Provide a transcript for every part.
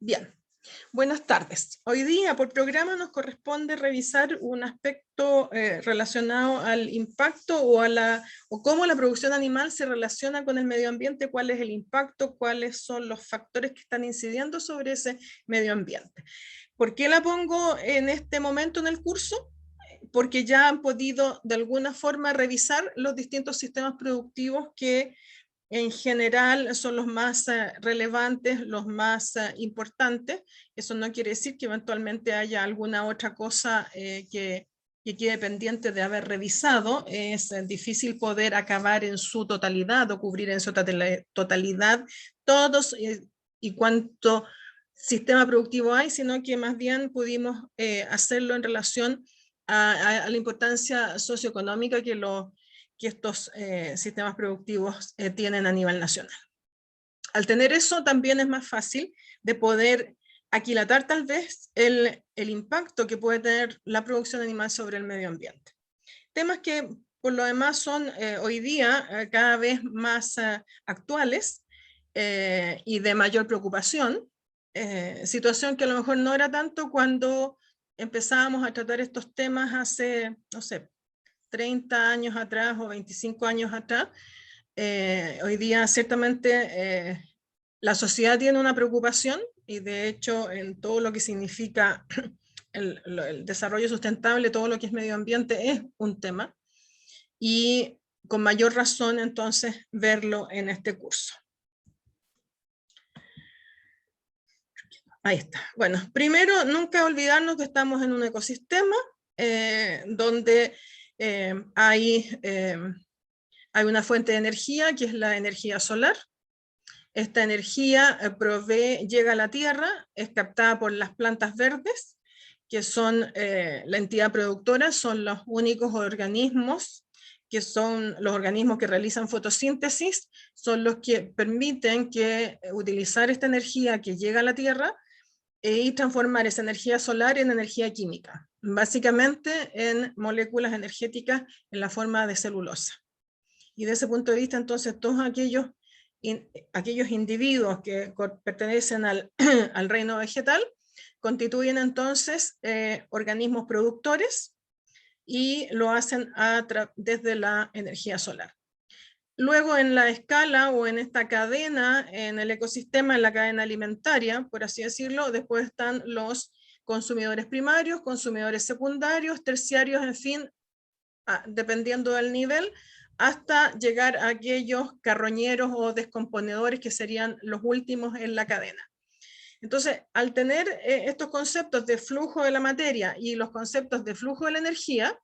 Bien, buenas tardes. Hoy día por programa nos corresponde revisar un aspecto relacionado al impacto o cómo la producción animal se relaciona con el medio ambiente, cuál es el impacto, cuáles son los factores que están incidiendo sobre ese medio ambiente. ¿Por qué la pongo en este momento en el curso? Porque ya han podido de alguna forma revisar los distintos sistemas productivos que en general son los más relevantes, los más importantes. Eso no quiere decir que eventualmente haya alguna otra cosa que quede pendiente de haber revisado. Es difícil poder acabar en su totalidad o cubrir en su totalidad todos y cuánto sistema productivo hay, sino que más bien pudimos hacerlo en relación a la importancia socioeconómica que estos sistemas productivos tienen a nivel nacional. Al tener eso también es más fácil de poder aquilatar tal vez el impacto que puede tener la producción animal sobre el medio ambiente. Temas que por lo demás son hoy día cada vez más actuales y de mayor preocupación, situación que a lo mejor no era tanto cuando empezábamos a tratar estos temas hace, no sé, 30 años atrás o 25 años atrás. Hoy día ciertamente la sociedad tiene una preocupación y de hecho en todo lo que significa el desarrollo sustentable, todo lo que es medio ambiente es un tema y con mayor razón entonces verlo en este curso. Ahí está. Bueno, primero nunca olvidarnos que estamos en un ecosistema donde hay una fuente de energía que es la energía solar. Esta energía llega a la Tierra, es captada por las plantas verdes, que son la entidad productora, son los únicos organismos que son los organismos que realizan fotosíntesis, son los que permiten utilizar esta energía que llega a la Tierra y transformar esa energía solar en energía química, básicamente en moléculas energéticas en la forma de celulosa. Y de ese punto de vista, entonces, todos aquellos individuos que pertenecen al reino vegetal constituyen entonces organismos productores y lo hacen desde la energía solar. Luego en la escala o en esta cadena, en el ecosistema, en la cadena alimentaria, por así decirlo, después están los consumidores primarios, consumidores secundarios, terciarios, en fin, dependiendo del nivel, hasta llegar a aquellos carroñeros o descomponedores que serían los últimos en la cadena. Entonces, al tener estos conceptos de flujo de la materia y los conceptos de flujo de la energía,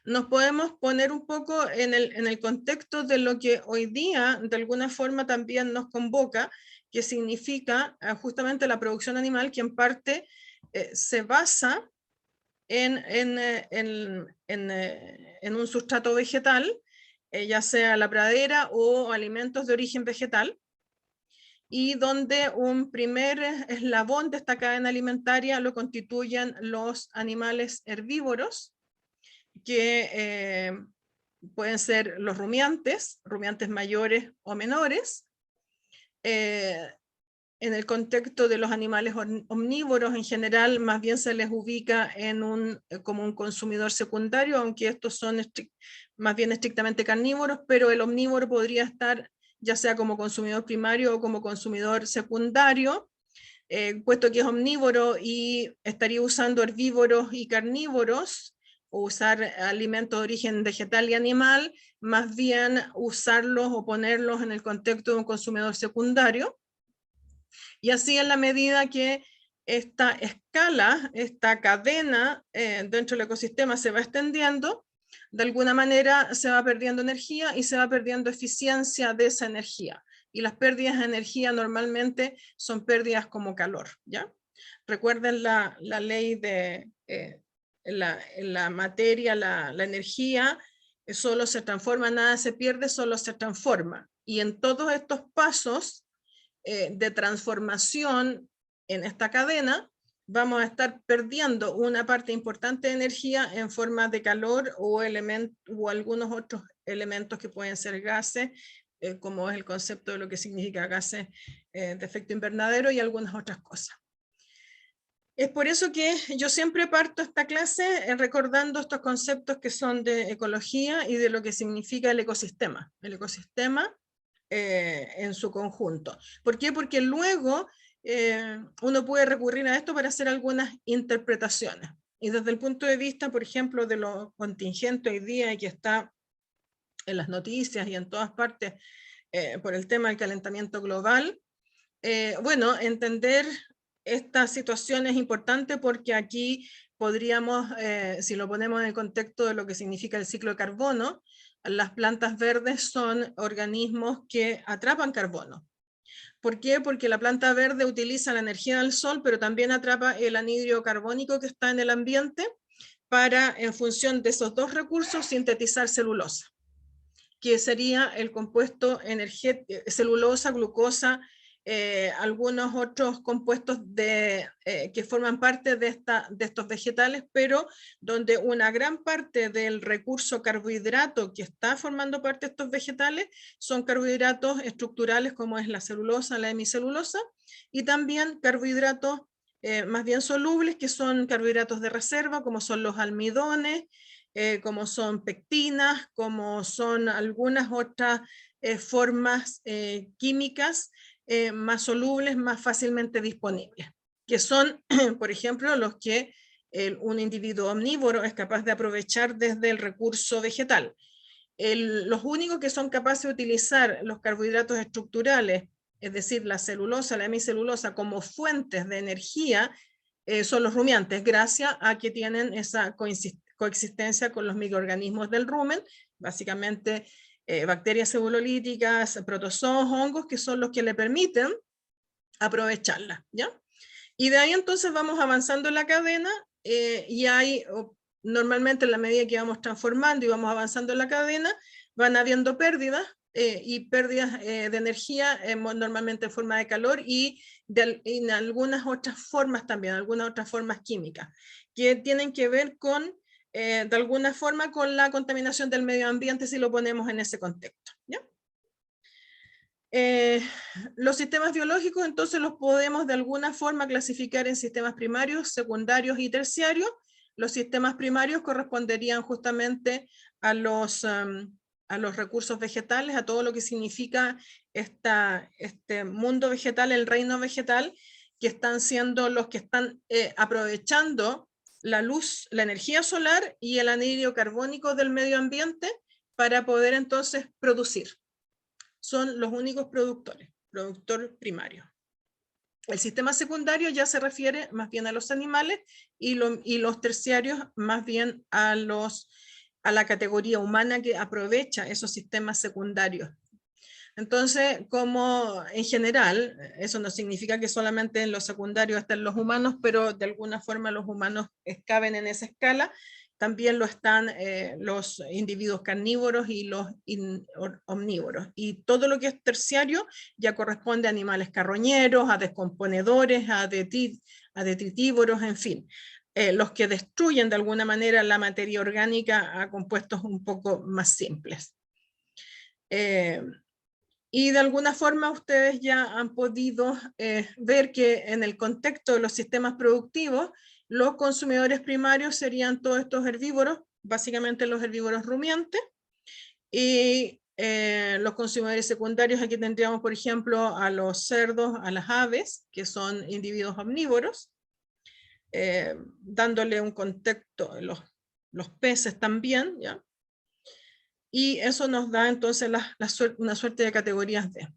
nos podemos poner un poco en el contexto de lo que hoy día de alguna forma también nos convoca, que significa justamente la producción animal, que en parte se basa en un sustrato vegetal, ya sea la pradera o alimentos de origen vegetal, y donde un primer eslabón de esta cadena alimentaria lo constituyen los animales herbívoros, que pueden ser los rumiantes mayores o menores. En el contexto de los animales omnívoros en general, más bien se les ubica como un consumidor secundario, aunque estos son más bien estrictamente carnívoros, pero el omnívoro podría estar ya sea como consumidor primario o como consumidor secundario, puesto que es omnívoro y estaría usando herbívoros y carnívoros, o usar alimentos de origen vegetal y animal, más bien usarlos o ponerlos en el contexto de un consumidor secundario. Y así en la medida que esta escala, esta cadena dentro del ecosistema se va extendiendo, de alguna manera se va perdiendo energía y se va perdiendo eficiencia de esa energía. Y las pérdidas de energía normalmente son pérdidas como calor, ¿ya? Recuerden la ley de la materia, la energía, solo se transforma, nada se pierde, solo se transforma. Y en todos estos pasos de transformación en esta cadena, vamos a estar perdiendo una parte importante de energía en forma de calor o algunos otros elementos que pueden ser gases, como es el concepto de lo que significa gases de efecto invernadero y algunas otras cosas. Es por eso que yo siempre parto esta clase recordando estos conceptos que son de ecología y de lo que significa el ecosistema en su conjunto. ¿Por qué? Porque luego uno puede recurrir a esto para hacer algunas interpretaciones. Y desde el punto de vista, por ejemplo, de lo contingente hoy día y que está en las noticias y en todas partes por el tema del calentamiento global, bueno, entender esta situación es importante porque aquí podríamos, si lo ponemos en el contexto de lo que significa el ciclo de carbono, las plantas verdes son organismos que atrapan carbono. ¿Por qué? Porque la planta verde utiliza la energía del sol, pero también atrapa el anhídrido carbónico que está en el ambiente para, en función de esos dos recursos, sintetizar celulosa, que sería el compuesto celulosa, glucosa, algunos otros compuestos que forman parte de estos vegetales, pero donde una gran parte del recurso carbohidrato que está formando parte de estos vegetales son carbohidratos estructurales como es la celulosa, la hemicelulosa, y también carbohidratos más bien solubles, que son carbohidratos de reserva, como son los almidones, como son pectinas, como son algunas otras formas químicas más solubles, más fácilmente disponibles, que son, por ejemplo, los que un individuo omnívoro es capaz de aprovechar desde el recurso vegetal. Los únicos que son capaces de utilizar los carbohidratos estructurales, es decir, la celulosa, la hemicelulosa, como fuentes de energía, son los rumiantes, gracias a que tienen esa coexistencia con los microorganismos del rumen, básicamente bacterias cebulolíticas, protozoos, hongos, que son los que le permiten aprovecharla, ¿ya? Y de ahí entonces vamos avanzando en la cadena y hay, normalmente en la medida que vamos transformando y vamos avanzando en la cadena, van habiendo pérdidas y pérdidas de energía, normalmente en forma de calor y en algunas otras formas también, algunas otras formas químicas, que tienen que ver con, de alguna forma, con la contaminación del medio ambiente si lo ponemos en ese contexto, ¿ya? Los sistemas biológicos entonces los podemos de alguna forma clasificar en sistemas primarios, secundarios y terciarios. Los sistemas primarios corresponderían justamente a los recursos vegetales, a todo lo que significa este mundo vegetal, el reino vegetal, que están siendo los que están aprovechando la luz, la energía solar y el anhídrido carbónico del medio ambiente para poder entonces producir. Son los únicos productores, productor primario. El sistema secundario ya se refiere más bien a los animales y los terciarios más bien a la categoría humana que aprovecha esos sistemas secundarios. Entonces, como en general, eso no significa que solamente en los secundarios estén los humanos, pero de alguna forma los humanos caben en esa escala, también lo están los individuos carnívoros y los omnívoros. Y todo lo que es terciario ya corresponde a animales carroñeros, a descomponedores, a detritívoros, en fin. Los que destruyen de alguna manera la materia orgánica a compuestos un poco más simples. Y de alguna forma ustedes ya han podido ver que en el contexto de los sistemas productivos, los consumidores primarios serían todos estos herbívoros, básicamente los herbívoros rumiantes, y los consumidores secundarios, aquí tendríamos por ejemplo a los cerdos, a las aves, que son individuos omnívoros, dándole un contexto, los peces también, ¿ya? Y eso nos da entonces una suerte de categorías D.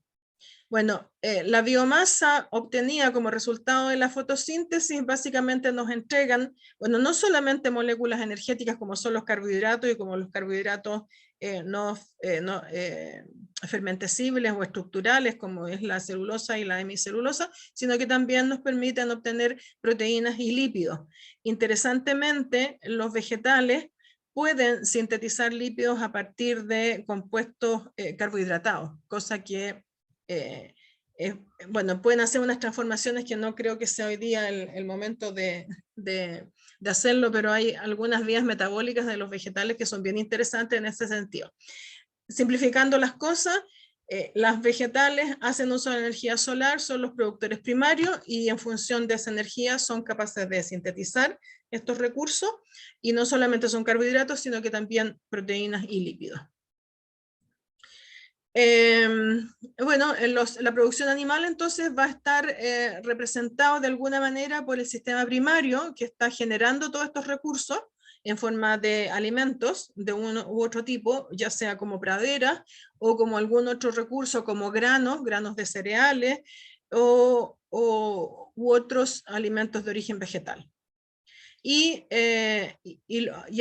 Bueno, la biomasa obtenida como resultado de la fotosíntesis básicamente nos entregan, bueno, no solamente moléculas energéticas como son los carbohidratos y como los carbohidratos no fermentesibles o estructurales como es la celulosa y la hemicelulosa, sino que también nos permiten obtener proteínas y lípidos. Interesantemente, los vegetales pueden sintetizar lípidos a partir de compuestos carbohidratados, cosa que bueno, pueden hacer unas transformaciones que no creo que sea hoy día el momento de hacerlo, pero hay algunas vías metabólicas de los vegetales que son bien interesantes en ese sentido. Simplificando las cosas, Las vegetales hacen uso de la energía solar, son los productores primarios y en función de esa energía son capaces de sintetizar estos recursos y no solamente son carbohidratos, sino que también proteínas y lípidos. Bueno, la producción animal entonces va a estar representado de alguna manera por el sistema primario que está generando todos estos recursos en forma de alimentos de uno u otro tipo, ya sea como praderas o como algún otro recurso como granos de cereales u otros alimentos de origen vegetal. Y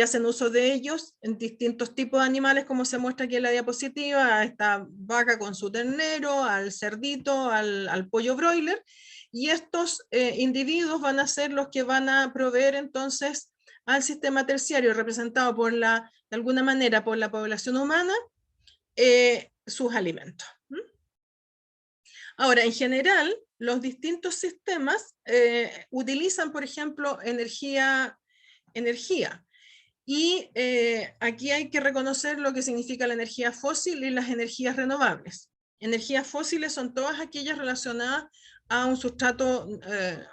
hacen uso de ellos en distintos tipos de animales, como se muestra aquí en la diapositiva, a esta vaca con su ternero, al cerdito, al pollo broiler, y estos individuos van a ser los que van a proveer entonces al sistema terciario, representado por de alguna manera por la población humana, sus alimentos. Ahora, en general, los distintos sistemas utilizan, por ejemplo, energía. Y aquí hay que reconocer lo que significa la energía fósil y las energías renovables. Energías fósiles son todas aquellas relacionadas a un sustrato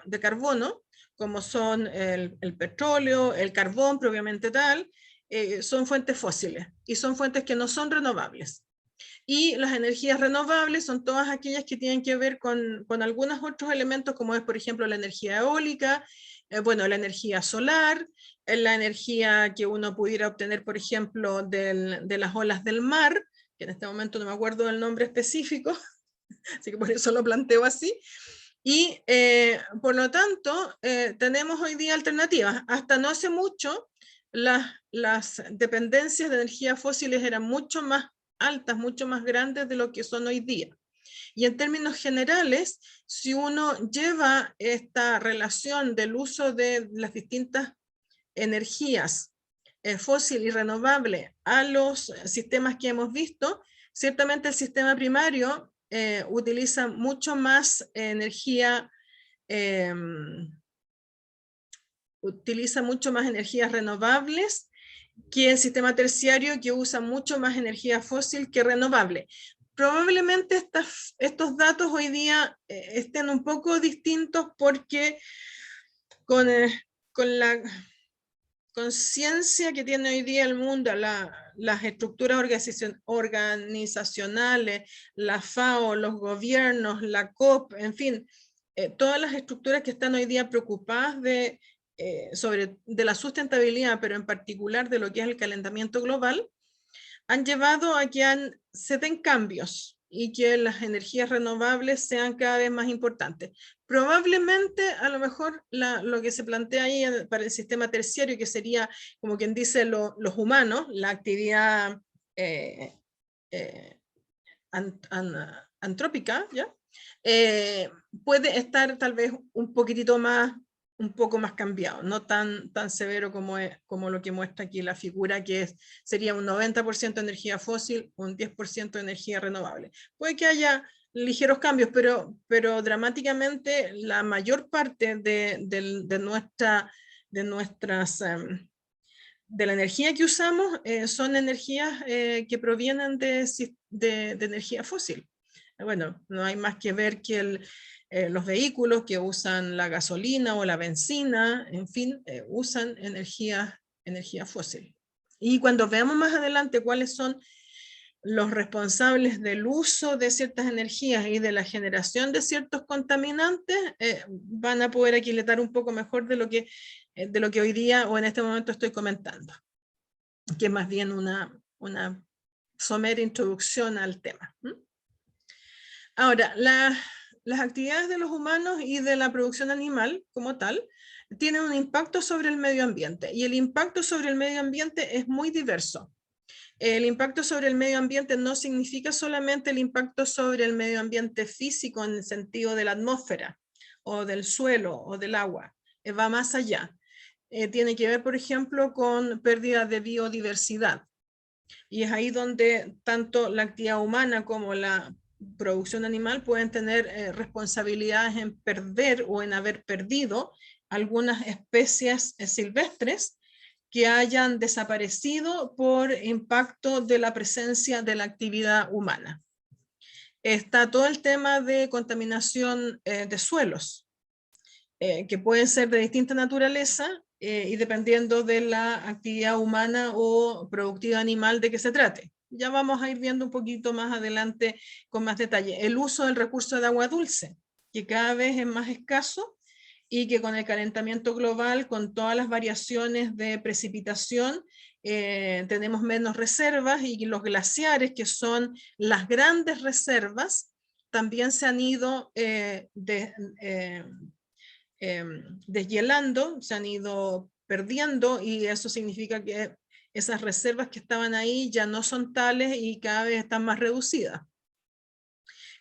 de carbono, como son el petróleo, el carbón propiamente tal, son fuentes fósiles y son fuentes que no son renovables. Y las energías renovables son todas aquellas que tienen que ver con algunos otros elementos, como es, por ejemplo, la energía eólica, bueno, la energía solar, la energía que uno pudiera obtener, por ejemplo, de las olas del mar, que en este momento no me acuerdo del nombre específico, así que por eso lo planteo así. Y por lo tanto, tenemos hoy día alternativas. Hasta no hace mucho, las dependencias de energías fósiles eran mucho más altas, mucho más grandes de lo que son hoy día. Y en términos generales, si uno lleva esta relación del uso de las distintas energías fósil y renovable a los sistemas que hemos visto, ciertamente el sistema primario utiliza mucho más energía, utiliza mucho más energías renovables que el sistema terciario, que usa mucho más energía fósil que renovable. Probablemente estos datos hoy día estén un poco distintos porque con la conciencia que tiene hoy día el mundo, las estructuras organizacionales, la FAO, los gobiernos, la COP, en fin, todas las estructuras que están hoy día preocupadas de la sustentabilidad, pero en particular de lo que es el calentamiento global, han llevado a que se den cambios y que las energías renovables sean cada vez más importantes. Probablemente, a lo mejor, lo que se plantea ahí para el sistema terciario, que sería, como quien dice, los humanos, la actividad antrópica, ¿ya? Puede estar tal vez un poco más cambiado, no tan severo como lo que muestra aquí la figura, que sería un 90% energía fósil, un 10% energía renovable. Puede que haya ligeros cambios, pero dramáticamente la mayor parte de la energía que usamos son energías que provienen de energía fósil. Bueno, no hay más que ver que los vehículos que usan la gasolina o la benzina, en fin, usan energía fósil. Y cuando veamos más adelante cuáles son los responsables del uso de ciertas energías y de la generación de ciertos contaminantes, van a poder aquilatar un poco mejor de lo que hoy día o en este momento estoy comentando, que es más bien una somera introducción al tema. Ahora, las actividades de los humanos y de la producción animal como tal tienen un impacto sobre el medio ambiente, y el impacto sobre el medio ambiente es muy diverso. El impacto sobre el medio ambiente no significa solamente el impacto sobre el medio ambiente físico en el sentido de la atmósfera o del suelo o del agua, va más allá. Tiene que ver, por ejemplo, con pérdida de biodiversidad, y es ahí donde tanto la actividad humana como la producción animal pueden tener responsabilidades en perder o en haber perdido algunas especies silvestres que hayan desaparecido por impacto de la presencia de la actividad humana. está todo el tema de contaminación de suelos, que pueden ser de distinta naturaleza y dependiendo de la actividad humana o productiva animal de que se trate. Ya vamos a ir viendo un poquito más adelante con más detalle. El uso del recurso de agua dulce, que cada vez es más escaso y que con el calentamiento global, con todas las variaciones de precipitación, tenemos menos reservas, y los glaciares, que son las grandes reservas, también se han ido deshielando, se han ido perdiendo, y eso significa que esas reservas que estaban ahí ya no son tales y cada vez están más reducidas.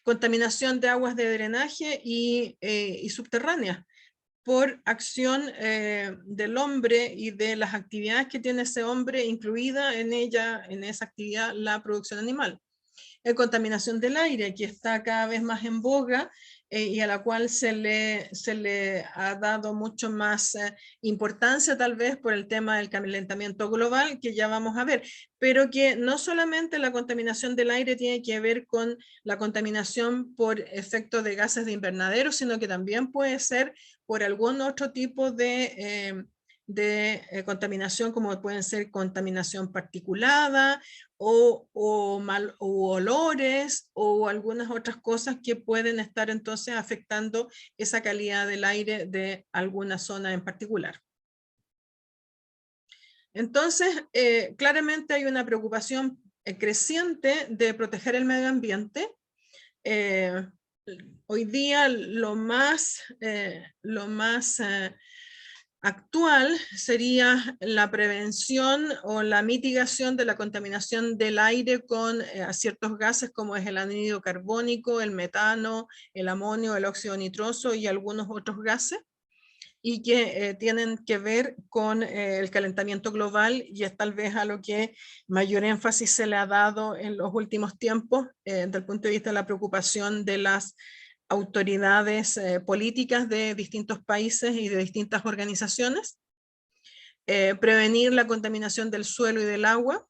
Contaminación de aguas de drenaje y subterráneas por acción del hombre y de las actividades que tiene ese hombre, incluida en ella, en esa actividad, la producción animal. Contaminación del aire, que está cada vez más en boga y a la cual se le ha dado mucho más importancia, tal vez por el tema del calentamiento global, que ya vamos a ver, pero que no solamente la contaminación del aire tiene que ver con la contaminación por efecto de gases de invernadero, sino que también puede ser por algún otro tipo de contaminación, como pueden ser contaminación particulada o olores o algunas otras cosas que pueden estar entonces afectando esa calidad del aire de alguna zona en particular. Entonces, claramente hay una preocupación creciente de proteger el medio ambiente. Hoy día lo más actual sería la prevención o la mitigación de la contaminación del aire con ciertos gases como es el anhídrido carbónico, el metano, el amonio, el óxido nitroso y algunos otros gases, y que tienen que ver con el calentamiento global, y es tal vez a lo que mayor énfasis se le ha dado en los últimos tiempos desde el punto de vista de la preocupación de las autoridades políticas de distintos países y de distintas organizaciones. Prevenir la contaminación del suelo y del agua,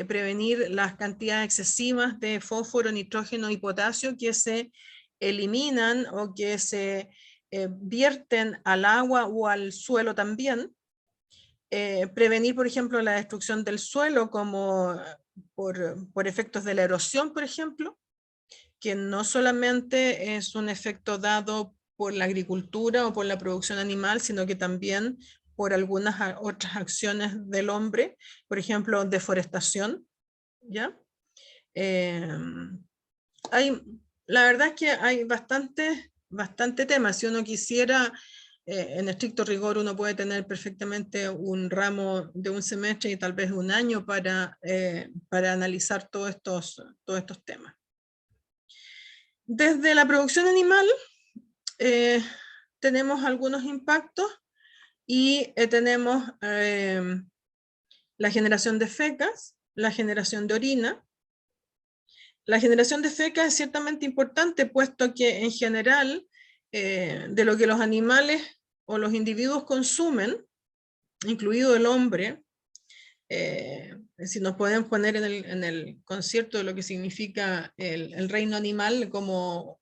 prevenir las cantidades excesivas de fósforo, nitrógeno y potasio que se eliminan o que se vierten al agua o al suelo también. Prevenir, por ejemplo, la destrucción del suelo como por efectos de la erosión, por ejemplo, que no solamente es un efecto dado por la agricultura o por la producción animal, sino que también por algunas otras acciones del hombre, por ejemplo, deforestación, ¿ya? La verdad es que hay bastante tema. Si uno quisiera, en estricto rigor, uno puede tener perfectamente un ramo de un semestre y tal vez un año para analizar todos estos temas. Desde la producción animal tenemos algunos impactos y tenemos la generación de fecas, la generación de orina. La generación de fecas es ciertamente importante, puesto que en general de lo que los animales o los individuos consumen, incluido el hombre, si nos podemos poner en el concierto de lo que significa el reino animal como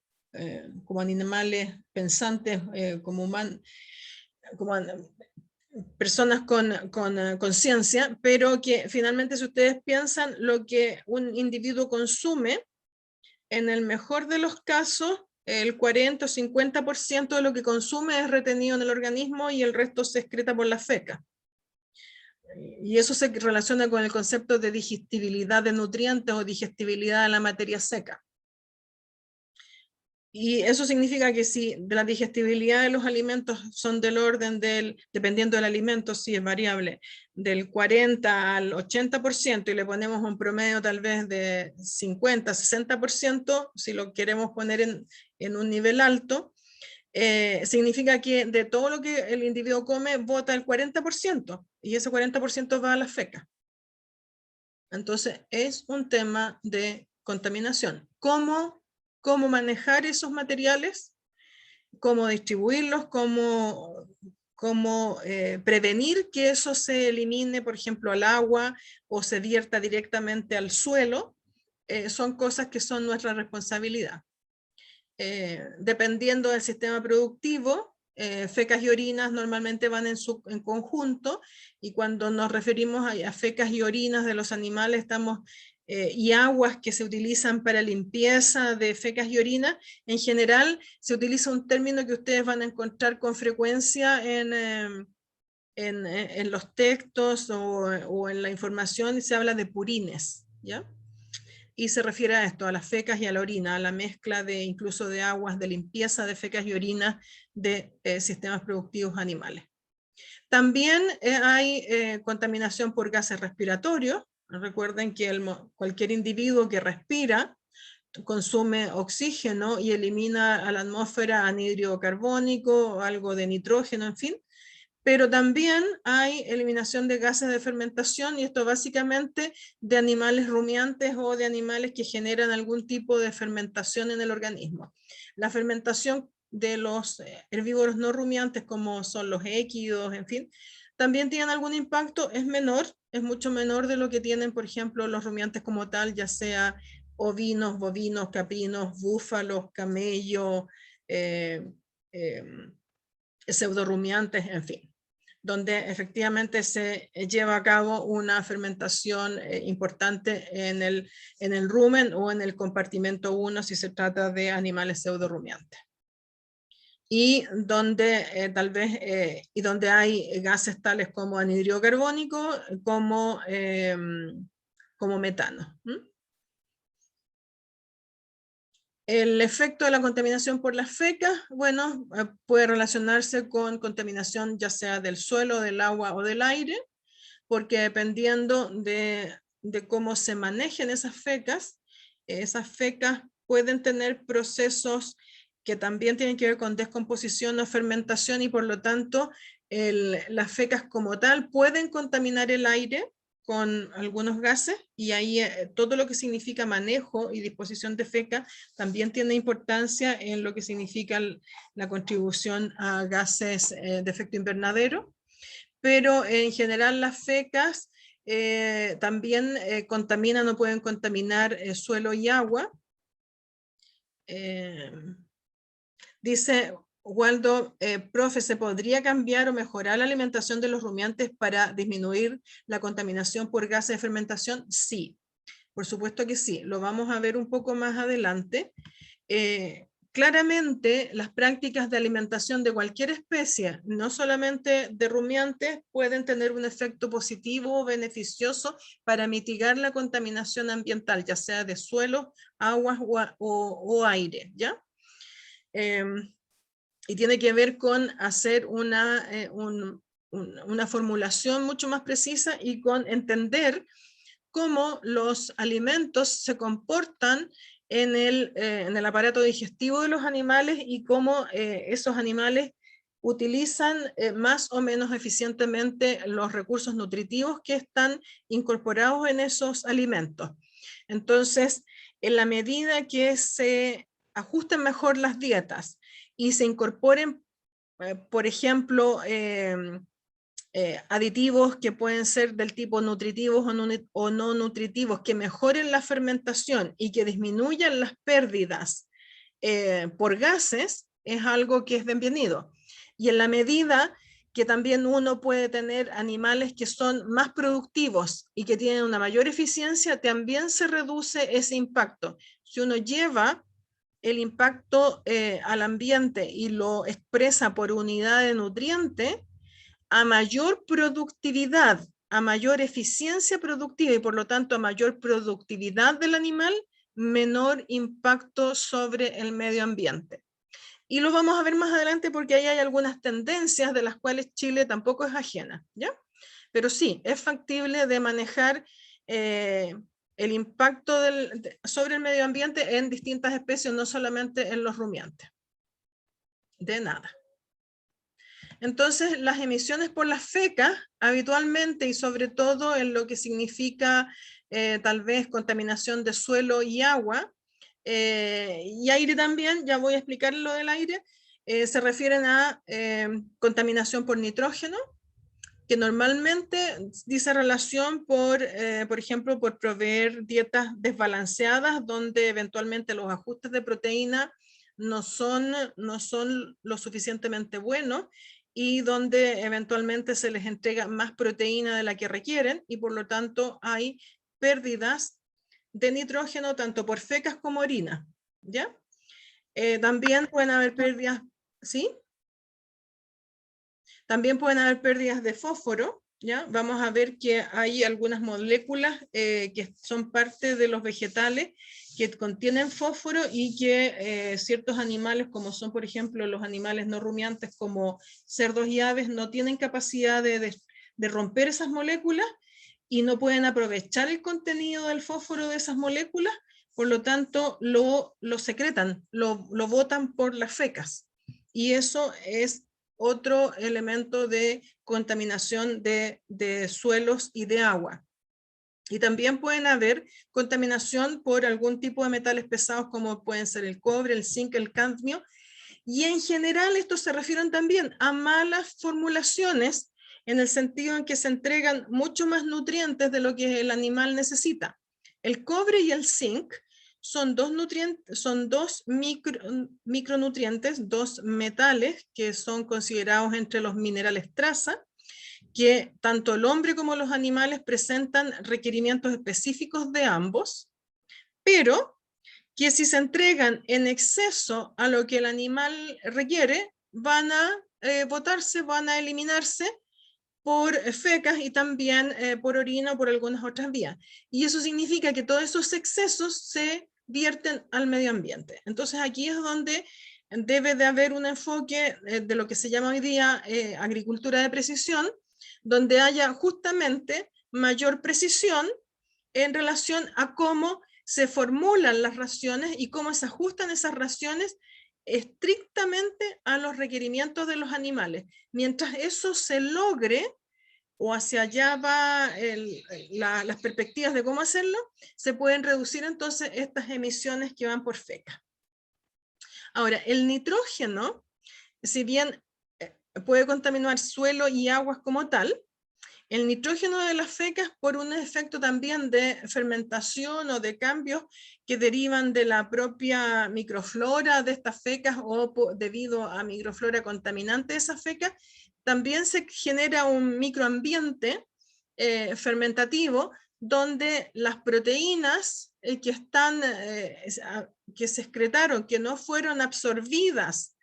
animales pensantes, como personas con conciencia, pero que finalmente, si ustedes piensan, lo que un individuo consume, en el mejor de los casos, el 40 o 50% de lo que consume es retenido en el organismo y el resto se excreta por la feca. Y eso se relaciona con el concepto de digestibilidad de nutrientes o digestibilidad de la materia seca. Y eso significa que si la digestibilidad de los alimentos son del orden dependiendo del alimento, sí es variable, del 40 al 80%, y le ponemos un promedio tal vez de 50, 60%, si lo queremos poner en un nivel alto, significa que de todo lo que el individuo come, bota el 40%, y ese 40% va a la feca. Entonces es un tema de contaminación. ¿Cómo manejar esos materiales? ¿Cómo distribuirlos? ¿Cómo prevenir que eso se elimine, por ejemplo, al agua o se vierta directamente al suelo? son cosas que son nuestra responsabilidad. Dependiendo del sistema productivo, fecas y orinas normalmente van en conjunto, y cuando nos referimos a fecas y orinas de los animales estamos y aguas que se utilizan para limpieza de fecas y orinas, en general se utiliza un término que ustedes van a encontrar con frecuencia en los textos o en la información, y se habla de purines, ¿ya? Y se refiere a esto, a las fecas y a la orina, a la mezcla de incluso de aguas de limpieza de fecas y orinas de sistemas productivos animales. También hay contaminación por gases respiratorios. Recuerden que cualquier individuo que respira consume oxígeno y elimina a la atmósfera anhídrido carbónico, algo de nitrógeno, en fin. Pero también hay eliminación de gases de fermentación, y esto básicamente de animales rumiantes o de animales que generan algún tipo de fermentación en el organismo. La fermentación de los herbívoros no rumiantes, como son los équidos, en fin, también tienen algún impacto, es menor, es mucho menor de lo que tienen, por ejemplo, los rumiantes como tal, ya sea ovinos, bovinos, caprinos, búfalos, camellos, pseudorumiantes, en fin, donde efectivamente se lleva a cabo una fermentación importante en el rumen o en el compartimento 1 si se trata de animales pseudorumiantes. Y donde y donde hay gases tales como anhídrido carbónico, como metano. El efecto de la contaminación por las fecas, bueno, puede relacionarse con contaminación ya sea del suelo, del agua o del aire, porque dependiendo de cómo se manejen esas fecas pueden tener procesos que también tienen que ver con descomposición o fermentación, y por lo tanto las fecas como tal pueden contaminar el aire con algunos gases, y ahí todo lo que significa manejo y disposición de feca también tiene importancia en lo que significa la contribución a gases de efecto invernadero. Pero en general las fecas también contaminan o pueden contaminar suelo y agua. Dice Waldo, profe, ¿se podría cambiar o mejorar la alimentación de los rumiantes para disminuir la contaminación por gases de fermentación? Sí, por supuesto que sí. Lo vamos a ver un poco más adelante. Claramente, las prácticas de alimentación de cualquier especie, no solamente de rumiantes, pueden tener un efecto positivo o beneficioso para mitigar la contaminación ambiental, ya sea de suelos, aguas o aire, ¿ya? Y tiene que ver con hacer una formulación mucho más precisa y con entender cómo los alimentos se comportan en el aparato digestivo de los animales, y cómo esos animales utilizan más o menos eficientemente los recursos nutritivos que están incorporados en esos alimentos. Entonces, en la medida que se ajusten mejor las dietas y se incorporen, por ejemplo, aditivos que pueden ser del tipo nutritivos o no nutritivos, que mejoren la fermentación y que disminuyan las pérdidas por gases, es algo que es bienvenido. Y en la medida que también uno puede tener animales que son más productivos y que tienen una mayor eficiencia, también se reduce ese impacto. Si uno lleva el impacto al ambiente y lo expresa por unidad de nutriente, a mayor productividad, a mayor eficiencia productiva y por lo tanto a mayor productividad del animal, menor impacto sobre el medio ambiente. Y lo vamos a ver más adelante porque ahí hay algunas tendencias de las cuales Chile tampoco es ajena, ¿ya? Pero sí, es factible de manejar el impacto sobre el medio ambiente en distintas especies, no solamente en los rumiantes. De nada. Entonces, las emisiones por las fecas, habitualmente y sobre todo en lo que significa tal vez contaminación de suelo y agua, y aire también, ya voy a explicar lo del aire, se refieren a contaminación por nitrógeno, que normalmente dice relación por ejemplo, por proveer dietas desbalanceadas, donde eventualmente los ajustes de proteína no son lo suficientemente buenos, y donde eventualmente se les entrega más proteína de la que requieren, y por lo tanto hay pérdidas de nitrógeno tanto por fecas como orina, ¿ya? También pueden haber pérdidas, ¿sí? También pueden haber pérdidas de fósforo, ¿ya? Vamos a ver que hay algunas moléculas que son parte de los vegetales que contienen fósforo, y que ciertos animales, como son por ejemplo los animales no rumiantes como cerdos y aves, no tienen capacidad de romper esas moléculas y no pueden aprovechar el contenido del fósforo de esas moléculas, por lo tanto lo secretan, lo botan por las fecas, y eso es otro elemento de contaminación de suelos y de agua. Y también pueden haber contaminación por algún tipo de metales pesados, como pueden ser el cobre, el zinc, el cadmio, y en general estos se refieren también a malas formulaciones, en el sentido en que se entregan mucho más nutrientes de lo que el animal necesita. El cobre y el zinc son dos micronutrientes, dos metales que son considerados entre los minerales traza, que tanto el hombre como los animales presentan requerimientos específicos de ambos, pero que si se entregan en exceso a lo que el animal requiere, van a botarse, van a eliminarse por fecas y también por orina o por algunas otras vías. Y eso significa que todos esos excesos se vierten al medio ambiente. Entonces aquí es donde debe de haber un enfoque de lo que se llama hoy día agricultura de precisión, donde haya justamente mayor precisión en relación a cómo se formulan las raciones y cómo se ajustan esas raciones estrictamente a los requerimientos de los animales. Mientras eso se logre, o hacia allá va las perspectivas de cómo hacerlo, se pueden reducir entonces estas emisiones que van por feca. Ahora, el nitrógeno, si bien puede contaminar suelo y aguas como tal, el nitrógeno de las fecas, por un efecto también de fermentación o de cambios que derivan de la propia microflora de estas fecas, o debido a microflora contaminante de esas fecas, también se genera un microambiente fermentativo, donde las proteínas que se excretaron, que no fueron absorbidas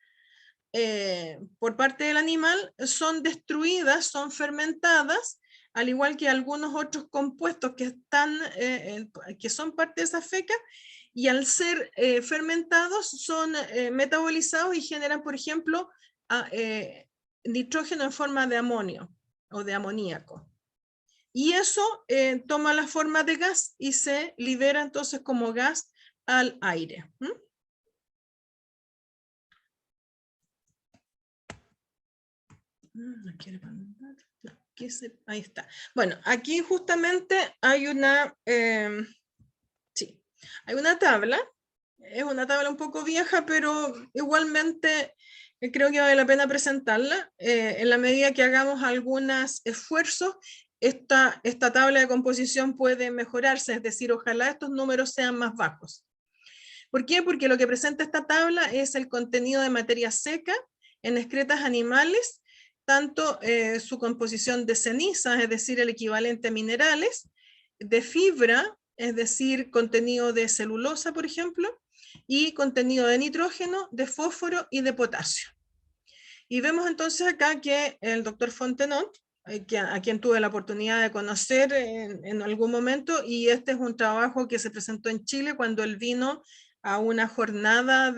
por parte del animal, son destruidas, son fermentadas, al igual que algunos otros compuestos que son parte de esa feca, y al ser fermentados son metabolizados y generan, por ejemplo, nitrógeno en forma de amonio o de amoníaco. Y eso toma la forma de gas y se libera entonces como gas al aire. Ahí está. Bueno, aquí justamente hay una, hay una tabla. Es una tabla un poco vieja, pero igualmente creo que vale la pena presentarla. En la medida que hagamos algunos esfuerzos, esta tabla de composición puede mejorarse, es decir, ojalá estos números sean más bajos. ¿Por qué? Porque lo que presenta esta tabla es el contenido de materia seca en excretas animales, tanto su composición de cenizas, es decir, el equivalente a minerales, de fibra, es decir, contenido de celulosa, por ejemplo, y contenido de nitrógeno, de fósforo y de potasio. Y vemos entonces acá que el doctor Fontenot, a quien tuve la oportunidad de conocer en algún momento, y este es un trabajo que se presentó en Chile cuando él vino a una jornada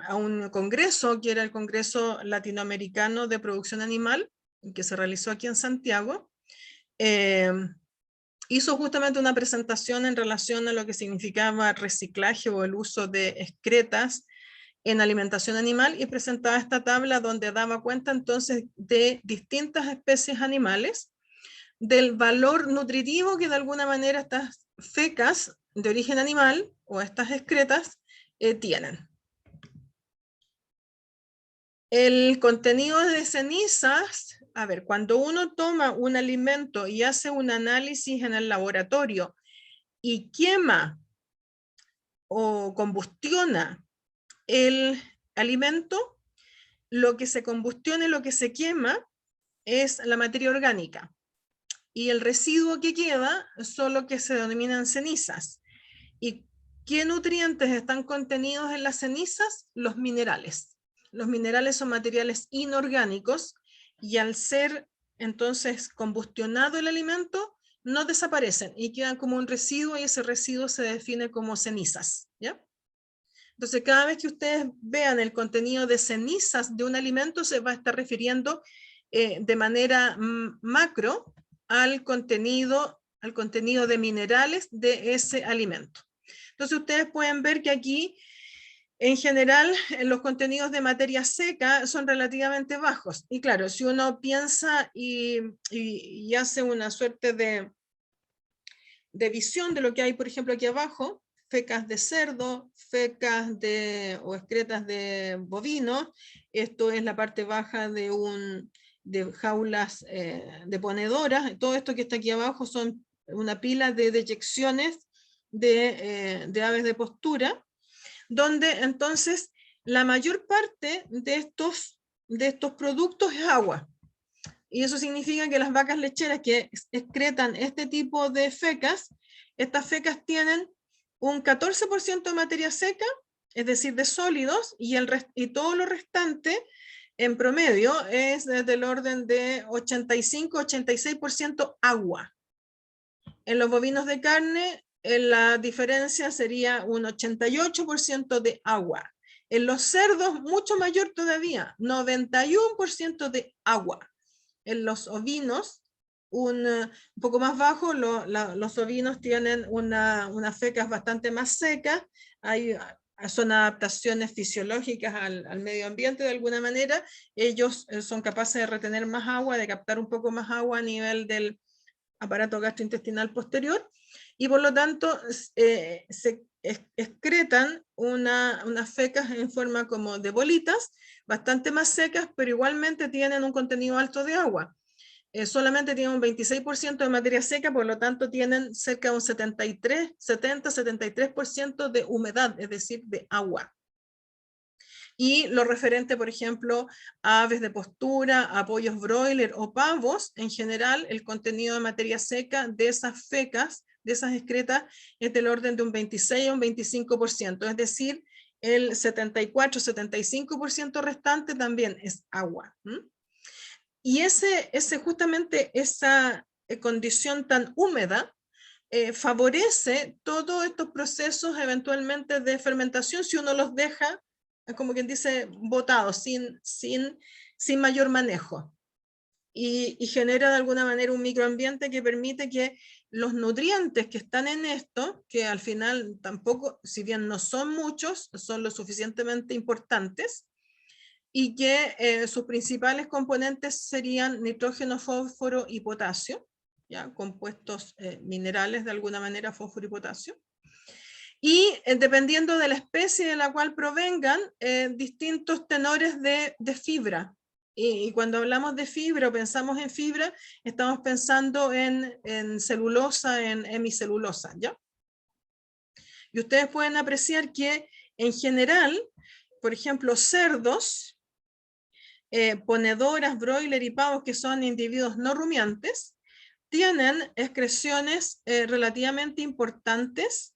a un congreso, que era el Congreso Latinoamericano de Producción Animal, que se realizó aquí en Santiago. Hizo justamente una presentación en relación a lo que significaba reciclaje o el uso de excretas en alimentación animal, y presentaba esta tabla donde daba cuenta entonces de distintas especies animales, del valor nutritivo que de alguna manera estas fecas de origen animal o estas excretas tienen. El contenido de cenizas A ver, cuando uno toma un alimento y hace un análisis en el laboratorio y quema o combustiona el alimento, lo que se combustiona y lo que se quema es la materia orgánica. Y el residuo que queda son lo que se denominan cenizas. ¿Y qué nutrientes están contenidos en las cenizas? Los minerales. Los minerales son materiales inorgánicos y al ser entonces combustionado el alimento, no desaparecen y quedan como un residuo y ese residuo se define como cenizas, ¿ya? Entonces, cada vez que ustedes vean el contenido de cenizas de un alimento, se va a estar refiriendo de manera macro al contenido de minerales de ese alimento. Entonces, ustedes pueden ver que aquí, en general, los contenidos de materia seca son relativamente bajos. Y claro, si uno piensa y hace una suerte de visión de lo que hay, por ejemplo, aquí abajo, fecas de cerdo, o excretas de bovino, esto es la parte baja de jaulas de ponedoras, todo esto que está aquí abajo son una pila de deyecciones de aves de postura, donde entonces la mayor parte de estos productos es agua. Y eso significa que las vacas lecheras que excretan este tipo de fecas, estas fecas tienen un 14% de materia seca, es decir, de sólidos, y todo lo restante, en promedio, es del orden de 85-86% agua. En los bovinos de carne, la diferencia sería un 88% de agua. En los cerdos, mucho mayor todavía, 91% de agua. En los ovinos, un poco más bajo, los ovinos tienen unas fecas bastante más secas, son adaptaciones fisiológicas al medio ambiente de alguna manera, ellos son capaces de retener más agua, de captar un poco más agua a nivel del aparato gastrointestinal posterior, y por lo tanto se excretan unas fecas en forma como de bolitas, bastante más secas, pero igualmente tienen un contenido alto de agua. Solamente tienen un 26% de materia seca, por lo tanto tienen cerca de un 70-73% de humedad, es decir, de agua. Y lo referente, por ejemplo, a aves de postura, a pollos broiler o pavos, en general, el contenido de materia seca de esas fecas, de esas excretas, es del orden de un 26 a un 25%, es decir, el 74-75% restante también es agua. Y justamente esa condición tan húmeda favorece todos estos procesos eventualmente de fermentación si uno los deja, como quien dice, botados, sin mayor manejo. Y genera de alguna manera un microambiente que permite que los nutrientes que están en esto, que al final tampoco, si bien no son muchos, son lo suficientemente importantes, y que sus principales componentes serían nitrógeno, fósforo y potasio, ¿ya? Compuestos minerales de alguna manera, fósforo y potasio. Y dependiendo de la especie de la cual provengan, distintos tenores de fibra. Y cuando hablamos de fibra o pensamos en fibra, estamos pensando en celulosa, en hemicelulosa, ¿ya? Y ustedes pueden apreciar que en general, por ejemplo, cerdos, ponedoras, broiler y pavos, que son individuos no rumiantes, tienen excreciones relativamente importantes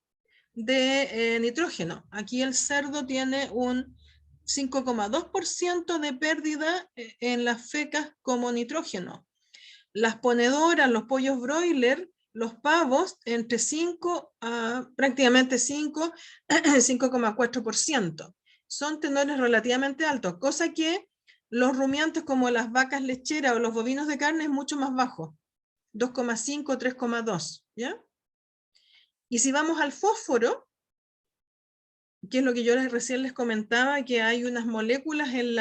de nitrógeno. Aquí el cerdo tiene un 5,2% de pérdida en las fecas como nitrógeno. Las ponedoras, los pollos broiler, los pavos, entre 5 a prácticamente 5,4%. Son tenores relativamente altos, cosa que los rumiantes como las vacas lecheras o los bovinos de carne es mucho más bajo, 2,5, 3,2, ¿ya? Y si vamos al fósforo, que es lo que yo recién les comentaba, que hay unas moléculas en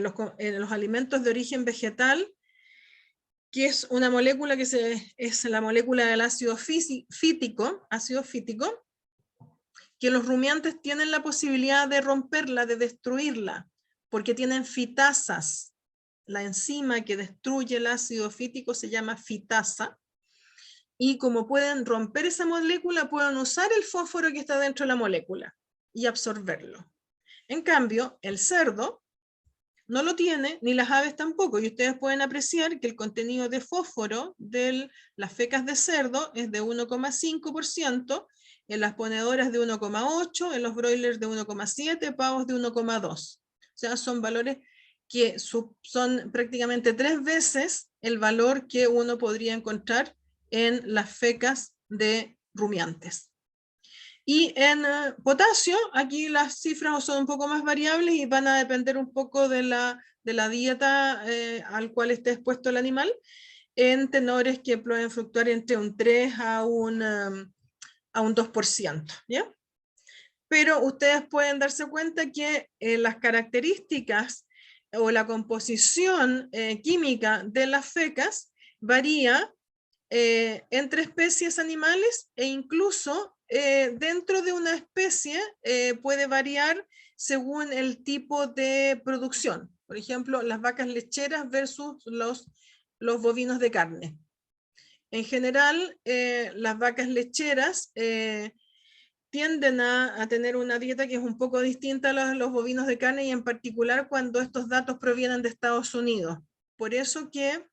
los alimentos de origen vegetal, que es una molécula es la molécula del ácido fítico, que los rumiantes tienen la posibilidad de romperla, de destruirla, porque tienen fitasas. La enzima que destruye el ácido fítico se llama fitasa, y como pueden romper esa molécula, pueden usar el fósforo que está dentro de la molécula y absorberlo. En cambio, el cerdo no lo tiene, ni las aves tampoco, y ustedes pueden apreciar que el contenido de fósforo de las fecas de cerdo es de 1,5%, en las ponedoras de 1,8%, en los broilers de 1,7%, pavos de 1,2%. O sea, son valores que son prácticamente 3 veces el valor que uno podría encontrar en las fecas de rumiantes. Y en potasio, aquí las cifras son un poco más variables y van a depender un poco de la dieta al cual esté expuesto el animal, en tenores que pueden fluctuar entre un 3 a un 2%, ¿ya? Pero ustedes pueden darse cuenta que las características o la composición química de las fecas varía entre especies animales, e incluso dentro de una especie puede variar según el tipo de producción. Por ejemplo, las vacas lecheras versus los bovinos de carne. En general, las vacas lecheras tienden a tener una dieta que es un poco distinta a los bovinos de carne, y en particular cuando estos datos provienen de Estados Unidos. Por eso que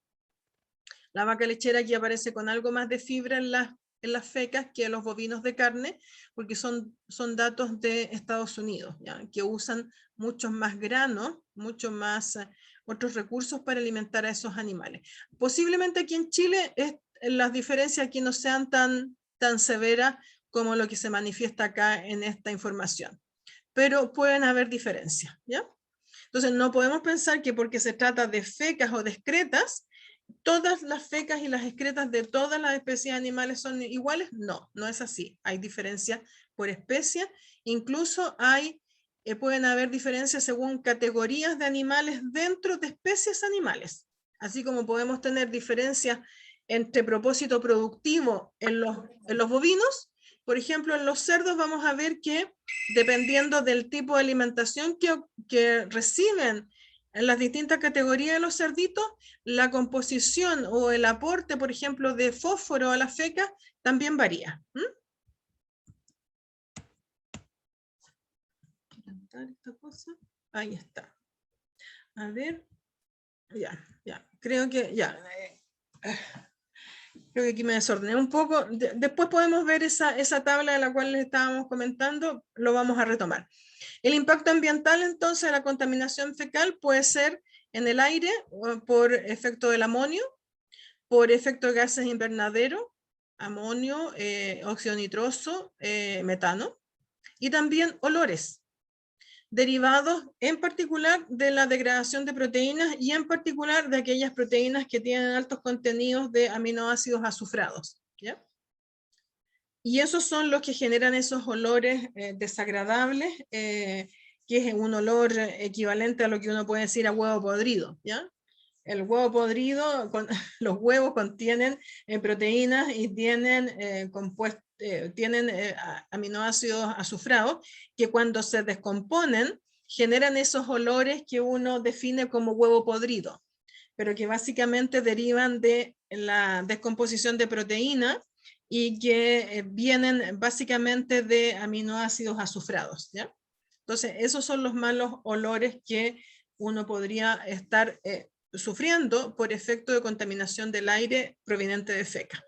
la vaca lechera aquí aparece con algo más de fibra en las fecas que los bovinos de carne, porque son datos de Estados Unidos, ¿ya? Que usan muchos más granos, muchos más otros recursos para alimentar a esos animales. Posiblemente aquí en Chile las diferencias aquí no sean tan severas como lo que se manifiesta acá en esta información, pero pueden haber diferencias, ¿ya? Entonces no podemos pensar que porque se trata de fecas o de excretas, todas las fecas y las excretas de todas las especies animales son iguales. No, no es así. Hay diferencias por especie, incluso pueden haber diferencias según categorías de animales dentro de especies animales. Así como podemos tener diferencias entre propósito productivo en los bovinos, por ejemplo, en los cerdos vamos a ver que dependiendo del tipo de alimentación que reciben en las distintas categorías de los cerditos, la composición o el aporte, por ejemplo, de fósforo a las fecas también varía. Esta cosa. Ahí está. A ver. Ya. Creo que ya. Creo que aquí me desordené un poco. Después podemos ver esa tabla de la cual les estábamos comentando, lo vamos a retomar. El impacto ambiental, entonces, de la contaminación fecal puede ser en el aire por efecto del amonio, por efecto de gases invernadero, amonio, óxido nitroso, metano, y también olores, derivados en particular de la degradación de proteínas y en particular de aquellas proteínas que tienen altos contenidos de aminoácidos azufrados, ¿ya? Y esos son los que generan esos olores desagradables, que es un olor equivalente a lo que uno puede decir a huevo podrido, ¿ya? El huevo podrido, los huevos contienen proteínas y tienen aminoácidos azufrados que cuando se descomponen generan esos olores que uno define como huevo podrido, pero que básicamente derivan de la descomposición de proteínas y que vienen básicamente de aminoácidos azufrados, ¿ya? Entonces, esos son los malos olores que uno podría estar sufriendo por efecto de contaminación del aire proveniente de feca.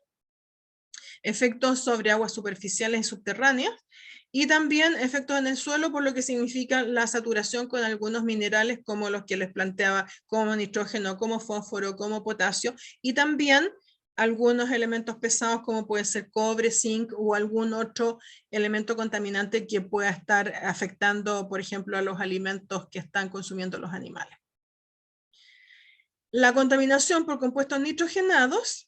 Efectos sobre aguas superficiales y subterráneas, y también efectos en el suelo, por lo que significa la saturación con algunos minerales como los que les planteaba, como nitrógeno, como fósforo, como potasio, y también algunos elementos pesados como puede ser cobre, zinc o algún otro elemento contaminante que pueda estar afectando, por ejemplo, a los alimentos que están consumiendo los animales. La contaminación por compuestos nitrogenados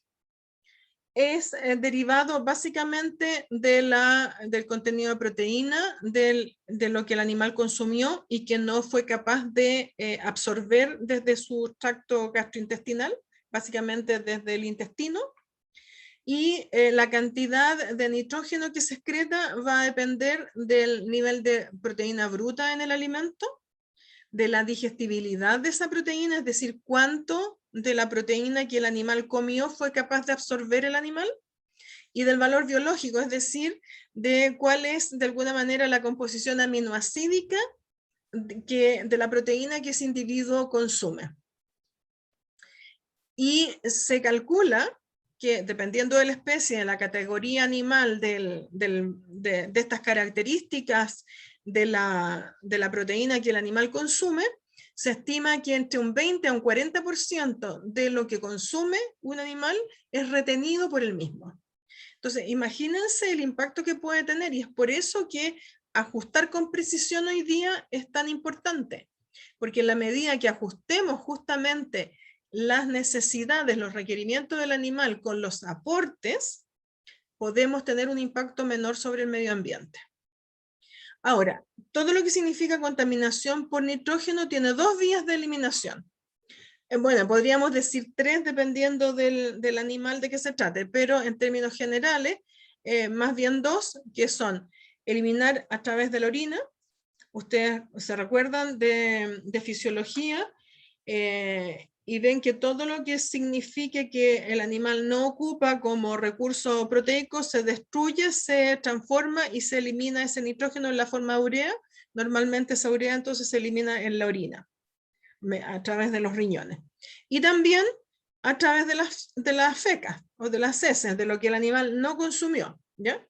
es derivado básicamente del contenido de proteína de lo que el animal consumió y que no fue capaz de absorber desde su tracto gastrointestinal, básicamente desde el intestino. Y la cantidad de nitrógeno que se excreta va a depender del nivel de proteína bruta en el alimento, de la digestibilidad de esa proteína, es decir, cuánto de la proteína que el animal comió fue capaz de absorber el animal, y del valor biológico, es decir, de cuál es de alguna manera la composición aminoacídica de la proteína que ese individuo consume. Y se calcula que dependiendo de la especie, de la categoría animal, de estas características de la proteína que el animal consume, se estima que entre un 20 a un 40% de lo que consume un animal es retenido por el mismo. Entonces, imagínense el impacto que puede tener, y es por eso que ajustar con precisión hoy día es tan importante, porque en la medida que ajustemos justamente las necesidades, los requerimientos del animal con los aportes, podemos tener un impacto menor sobre el medio ambiente. Ahora, todo lo que significa contaminación por nitrógeno tiene dos vías de eliminación. Bueno, podríamos decir tres dependiendo del animal de que se trate, pero en términos generales, más bien dos, que son eliminar a través de la orina. Ustedes se recuerdan de fisiología y ven que todo lo que signifique que el animal no ocupa como recurso proteico se destruye, se transforma y se elimina ese nitrógeno en la forma de urea. Normalmente esa urea entonces se elimina en la orina, a través de los riñones. Y también a través de las fecas o de las heces, de lo que el animal no consumió, ¿ya?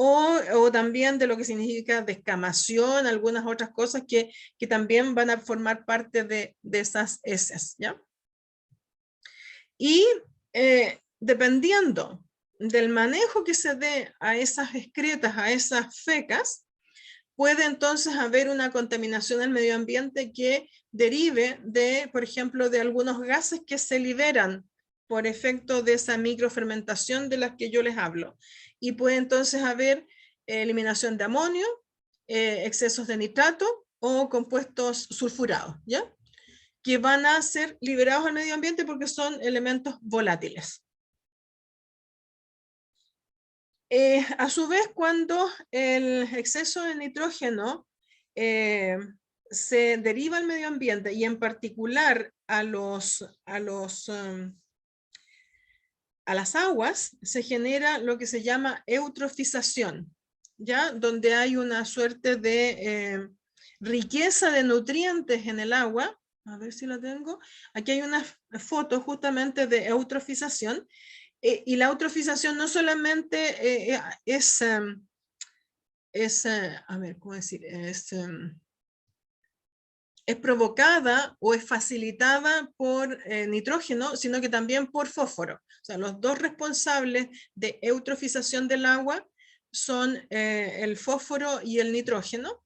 O también de lo que significa descamación, algunas otras cosas que también van a formar parte de esas heces, ¿ya? Y dependiendo del manejo que se dé a esas excretas, a esas fecas, puede entonces haber una contaminación del medio ambiente que derive de, por ejemplo, de algunos gases que se liberan por efecto de esa microfermentación de las que yo les hablo. Y puede entonces haber eliminación de amonio, excesos de nitrato o compuestos sulfurados, ¿ya? Que van a ser liberados al medio ambiente porque son elementos volátiles. A su vez, cuando el exceso de nitrógeno se deriva al medio ambiente y en particular a las aguas, se genera lo que se llama eutrofización, ¿ya? Donde hay una suerte de riqueza de nutrientes en el agua. A ver si la tengo. Aquí hay una foto justamente de eutrofización. Y la eutrofización no solamente es, a ver, ¿cómo decir? Es provocada o es facilitada por nitrógeno, sino que también por fósforo. O sea, los dos responsables de eutrofización del agua son el fósforo y el nitrógeno.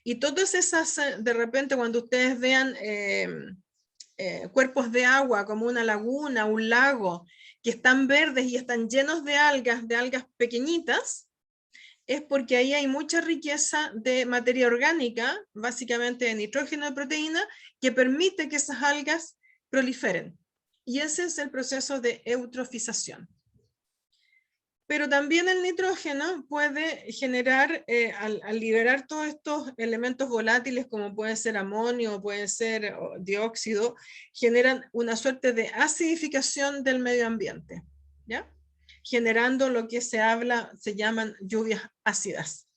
Y todas esas, de repente, cuando ustedes vean cuerpos de agua como una laguna, un lago, que están verdes y están llenos de algas pequeñitas, es porque ahí hay mucha riqueza de materia orgánica, básicamente de nitrógeno y proteína, que permite que esas algas proliferen. Y ese es el proceso de eutrofización. Pero también el nitrógeno puede generar, al liberar todos estos elementos volátiles, como puede ser amonio, puede ser dióxido, generan una suerte de acidificación del medio ambiente, ¿ya? Generando lo que se llaman lluvias ácidas.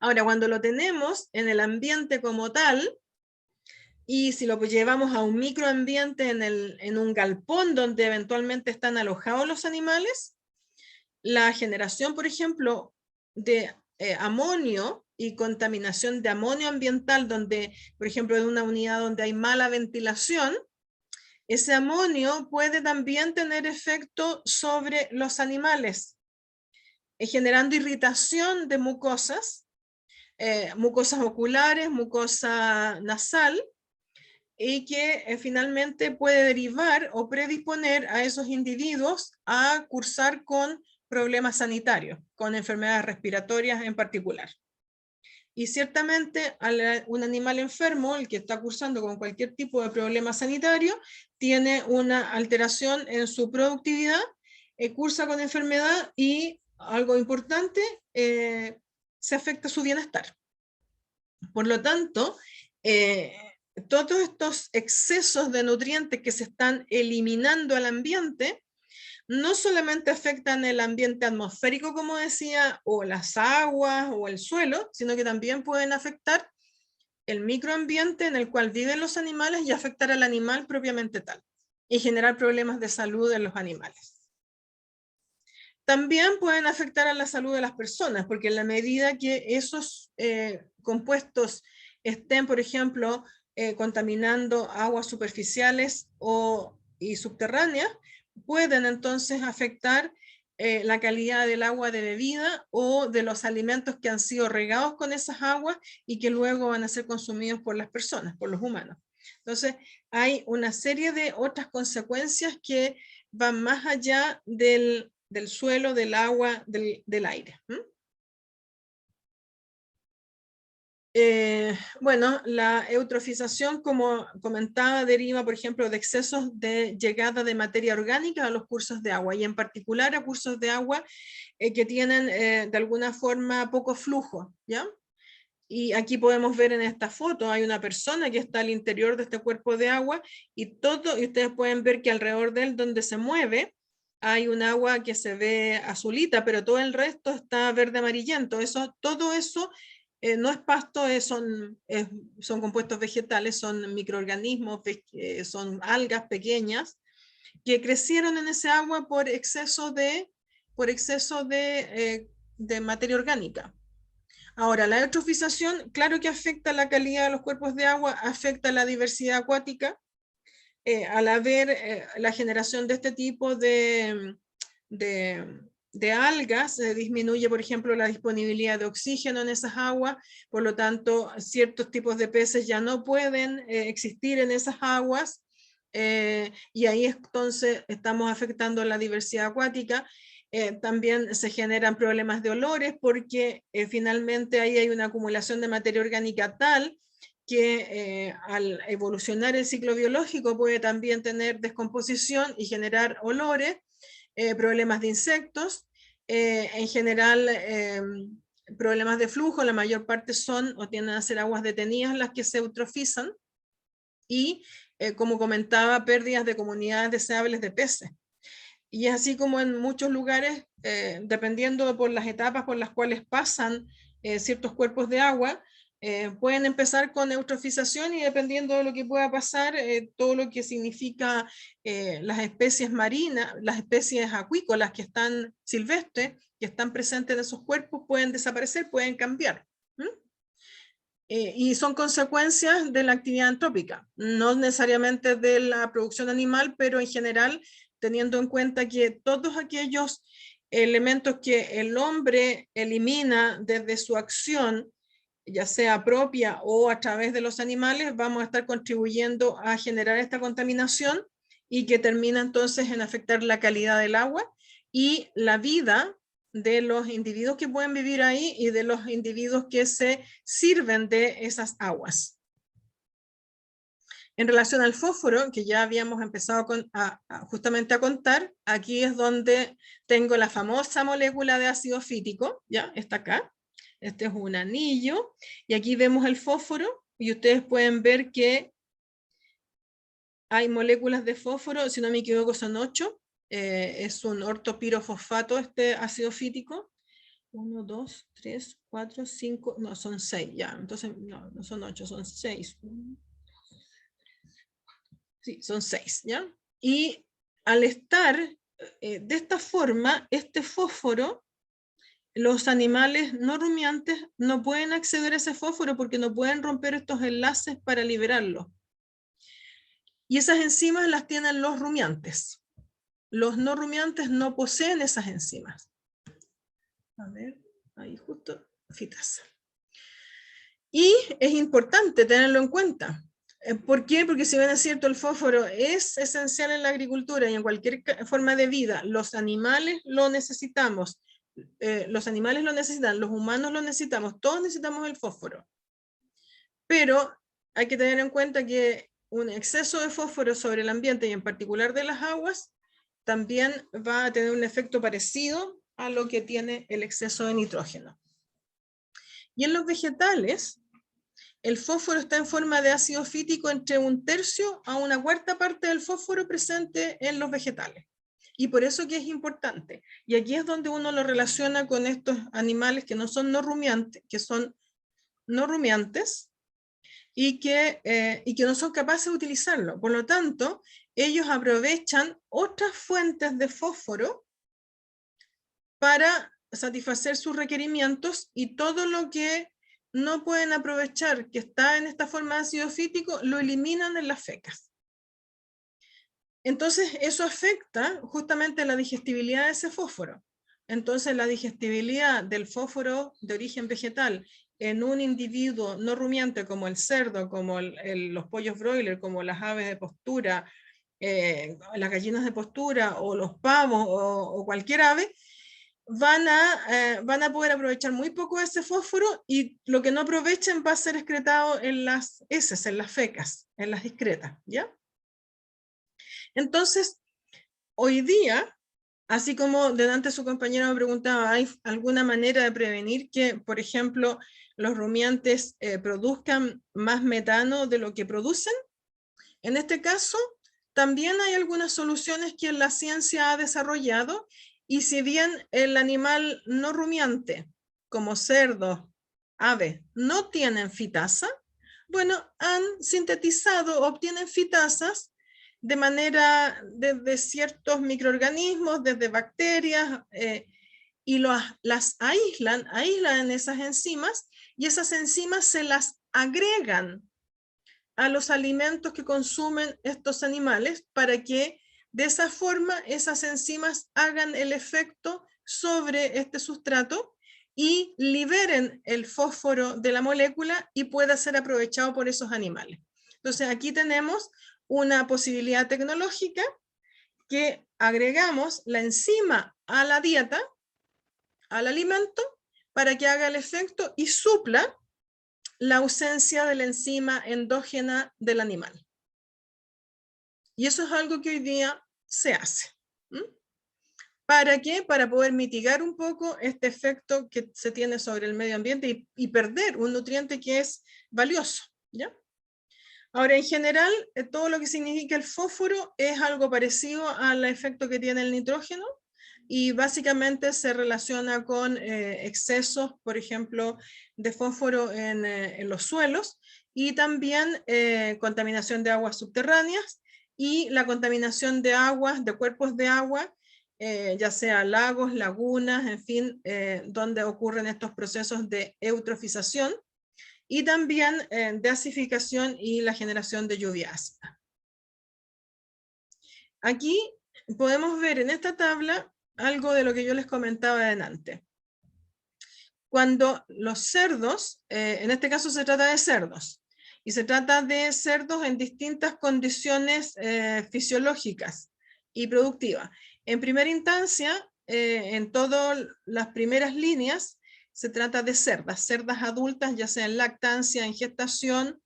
Ahora, cuando lo tenemos en el ambiente como tal, y si lo llevamos a un microambiente en un galpón donde eventualmente están alojados los animales, la generación, por ejemplo, de amonio y contaminación de amonio ambiental, donde, por ejemplo, en una unidad donde hay mala ventilación, ese amonio puede también tener efecto sobre los animales, generando irritación de mucosas, mucosas oculares, mucosa nasal, y que finalmente puede derivar o predisponer a esos individuos a cursar con problemas sanitarios, con enfermedades respiratorias en particular. Y ciertamente un animal enfermo, el que está cursando con cualquier tipo de problema sanitario, tiene una alteración en su productividad, cursa con enfermedad y, algo importante, se afecta su bienestar. Por lo tanto, todos estos excesos de nutrientes que se están eliminando al ambiente no solamente afectan el ambiente atmosférico, como decía, o las aguas o el suelo, sino que también pueden afectar el microambiente en el cual viven los animales y afectar al animal propiamente tal, y generar problemas de salud en los animales. También pueden afectar a la salud de las personas, porque en la medida que esos compuestos estén, por ejemplo, contaminando aguas superficiales y subterráneas, pueden entonces afectar la calidad del agua de bebida o de los alimentos que han sido regados con esas aguas y que luego van a ser consumidos por las personas, por los humanos. Entonces, hay una serie de otras consecuencias que van más allá del suelo, del agua, del aire. Bueno, la eutrofización, como comentaba, deriva, por ejemplo, de excesos de llegada de materia orgánica a los cursos de agua, y en particular a cursos de agua que tienen de alguna forma poco flujo, ¿ya? Y aquí podemos ver en esta foto, hay una persona que está al interior de este cuerpo de agua y ustedes pueden ver que alrededor de él, donde se mueve, hay un agua que se ve azulita, pero todo el resto está verde amarillento. Todo eso no es pasto, son compuestos vegetales, son microorganismos, son algas pequeñas que crecieron en ese agua por exceso de materia orgánica. Ahora, la eutrofización, claro que afecta la calidad de los cuerpos de agua, afecta la diversidad acuática, al haber la generación de este tipo de algas, disminuye, por ejemplo, la disponibilidad de oxígeno en esas aguas, por lo tanto, ciertos tipos de peces ya no pueden existir en esas aguas, y ahí entonces estamos afectando la diversidad acuática. También se generan problemas de olores porque finalmente ahí hay una acumulación de materia orgánica tal que al evolucionar el ciclo biológico puede también tener descomposición y generar olores, problemas de insectos, en general problemas de flujo, la mayor parte son o tienden a ser aguas detenidas las que se eutrofizan, y como comentaba, pérdidas de comunidades deseables de peces. Y así como en muchos lugares, dependiendo por las etapas por las cuales pasan ciertos cuerpos de agua, pueden empezar con eutrofización y dependiendo de lo que pueda pasar, todo lo que significa las especies marinas, las especies acuícolas que están silvestres, que están presentes en esos cuerpos, pueden desaparecer, pueden cambiar. Y son consecuencias de la actividad antrópica, no necesariamente de la producción animal, pero en general, teniendo en cuenta que todos aquellos elementos que el hombre elimina desde su acción, ya sea propia o a través de los animales, vamos a estar contribuyendo a generar esta contaminación y que termina entonces en afectar la calidad del agua y la vida de los individuos que pueden vivir ahí y de los individuos que se sirven de esas aguas. En relación al fósforo, que ya habíamos empezado justamente a contar, aquí es donde tengo la famosa molécula de ácido fítico, ya está acá. Este es un anillo, y aquí vemos el fósforo, y ustedes pueden ver que hay moléculas de fósforo, si no me equivoco son 8, es un ortopirofosfato este ácido fítico. 1, 2, 3, 4, 5, no, son 6 ya, entonces no son 8, son 6. Sí, son 6, ¿ya? Y al estar de esta forma, este fósforo, los animales no rumiantes no pueden acceder a ese fósforo porque no pueden romper estos enlaces para liberarlo. Y esas enzimas las tienen los rumiantes. Los no rumiantes no poseen esas enzimas. A ver, ahí justo, fitasa. Y es importante tenerlo en cuenta. ¿Por qué? Porque si bien es cierto, el fósforo es esencial en la agricultura y en cualquier forma de vida, los animales lo necesitamos. Los animales lo necesitan, los humanos lo necesitamos, todos necesitamos el fósforo. Pero hay que tener en cuenta que un exceso de fósforo sobre el ambiente y en particular de las aguas también va a tener un efecto parecido a lo que tiene el exceso de nitrógeno. Y en los vegetales, el fósforo está en forma de ácido fítico entre 1/3 a 1/4 parte del fósforo presente en los vegetales. Y por eso que es importante. Y aquí es donde uno lo relaciona con estos animales que no son no rumiantes, que son no rumiantes y que no son capaces de utilizarlo. Por lo tanto, ellos aprovechan otras fuentes de fósforo para satisfacer sus requerimientos, y todo lo que no pueden aprovechar, que está en esta forma de ácido fítico, lo eliminan en las fecas. Entonces eso afecta justamente la digestibilidad de ese fósforo. Entonces la digestibilidad del fósforo de origen vegetal en un individuo no rumiante como el cerdo, como los pollos broiler, como las aves de postura, las gallinas de postura o los pavos o cualquier ave, van a poder aprovechar muy poco de ese fósforo, y lo que no aprovechen va a ser excretado en las heces, en las fecas, en las excretas, ¿ya? Entonces, hoy día, así como delante su compañero me preguntaba, ¿hay alguna manera de prevenir que, por ejemplo, los rumiantes produzcan más metano de lo que producen? En este caso, también hay algunas soluciones que la ciencia ha desarrollado, y si bien el animal no rumiante, como cerdo, ave, no tienen fitasa, bueno, han sintetizado, obtienen fitasas de manera desde ciertos microorganismos, desde bacterias, y las aíslan esas enzimas, y esas enzimas se las agregan a los alimentos que consumen estos animales, para que de esa forma esas enzimas hagan el efecto sobre este sustrato y liberen el fósforo de la molécula y pueda ser aprovechado por esos animales. Entonces aquí tenemos una posibilidad tecnológica, que agregamos la enzima a la dieta, al alimento, para que haga el efecto y supla la ausencia de la enzima endógena del animal. Y eso es algo que hoy día se hace. ¿Para qué? Para poder mitigar un poco este efecto que se tiene sobre el medio ambiente y perder un nutriente que es valioso, ¿ya? Ahora, en general, todo lo que significa el fósforo es algo parecido al efecto que tiene el nitrógeno, y básicamente se relaciona con excesos, por ejemplo, de fósforo en los suelos, y también contaminación de aguas subterráneas, y la contaminación de aguas, de cuerpos de agua, ya sea lagos, lagunas, en fin, donde ocurren estos procesos de eutrofización, y también de y la generación de lluvia ácida. Aquí podemos ver en esta tabla algo de lo que yo les comentaba adelante. Cuando los cerdos, en este caso se trata de cerdos, y se trata de cerdos en distintas condiciones fisiológicas y productivas. En primera instancia, en todas las primeras líneas, se trata de cerdas adultas, ya sea en lactancia, en gestación,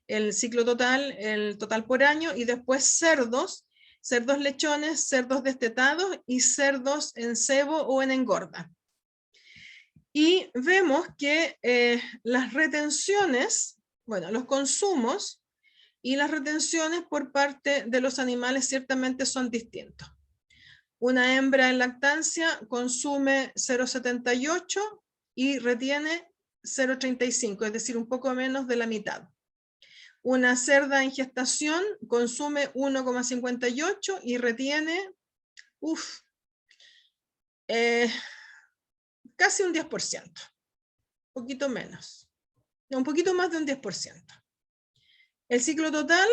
el ciclo total, el total por año, y después cerdos lechones, cerdos destetados y cerdos en cebo o en engorda. Y vemos que las retenciones, bueno, los consumos y las retenciones por parte de los animales ciertamente son distintos. Una hembra en lactancia consume 0,78 y retiene 0,35, es decir, un poco menos de la mitad. Una cerda en gestación consume 1,58 y retiene casi un 10%, un poquito menos, un poquito más de un 10%. El ciclo total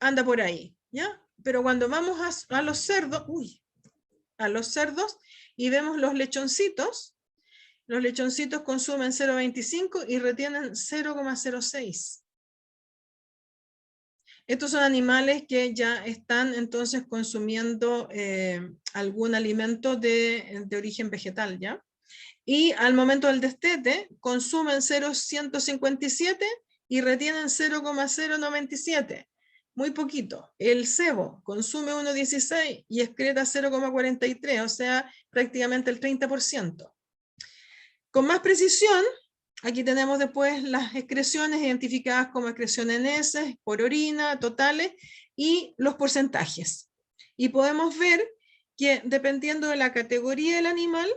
anda por ahí, ¿ya? Pero cuando vamos a los cerdos, y vemos los lechoncitos consumen 0,25 y retienen 0,06. Estos son animales que ya están entonces consumiendo algún alimento de origen vegetal, ¿ya? Y al momento del destete consumen 0,157 y retienen 0,097. Muy poquito. El cebo consume 1,16 y excreta 0,43, o sea, prácticamente el 30%. Con más precisión, Aquí tenemos después las excreciones identificadas como excreciones en heces, por orina, totales, y los porcentajes. Y podemos ver que dependiendo de la categoría del animal,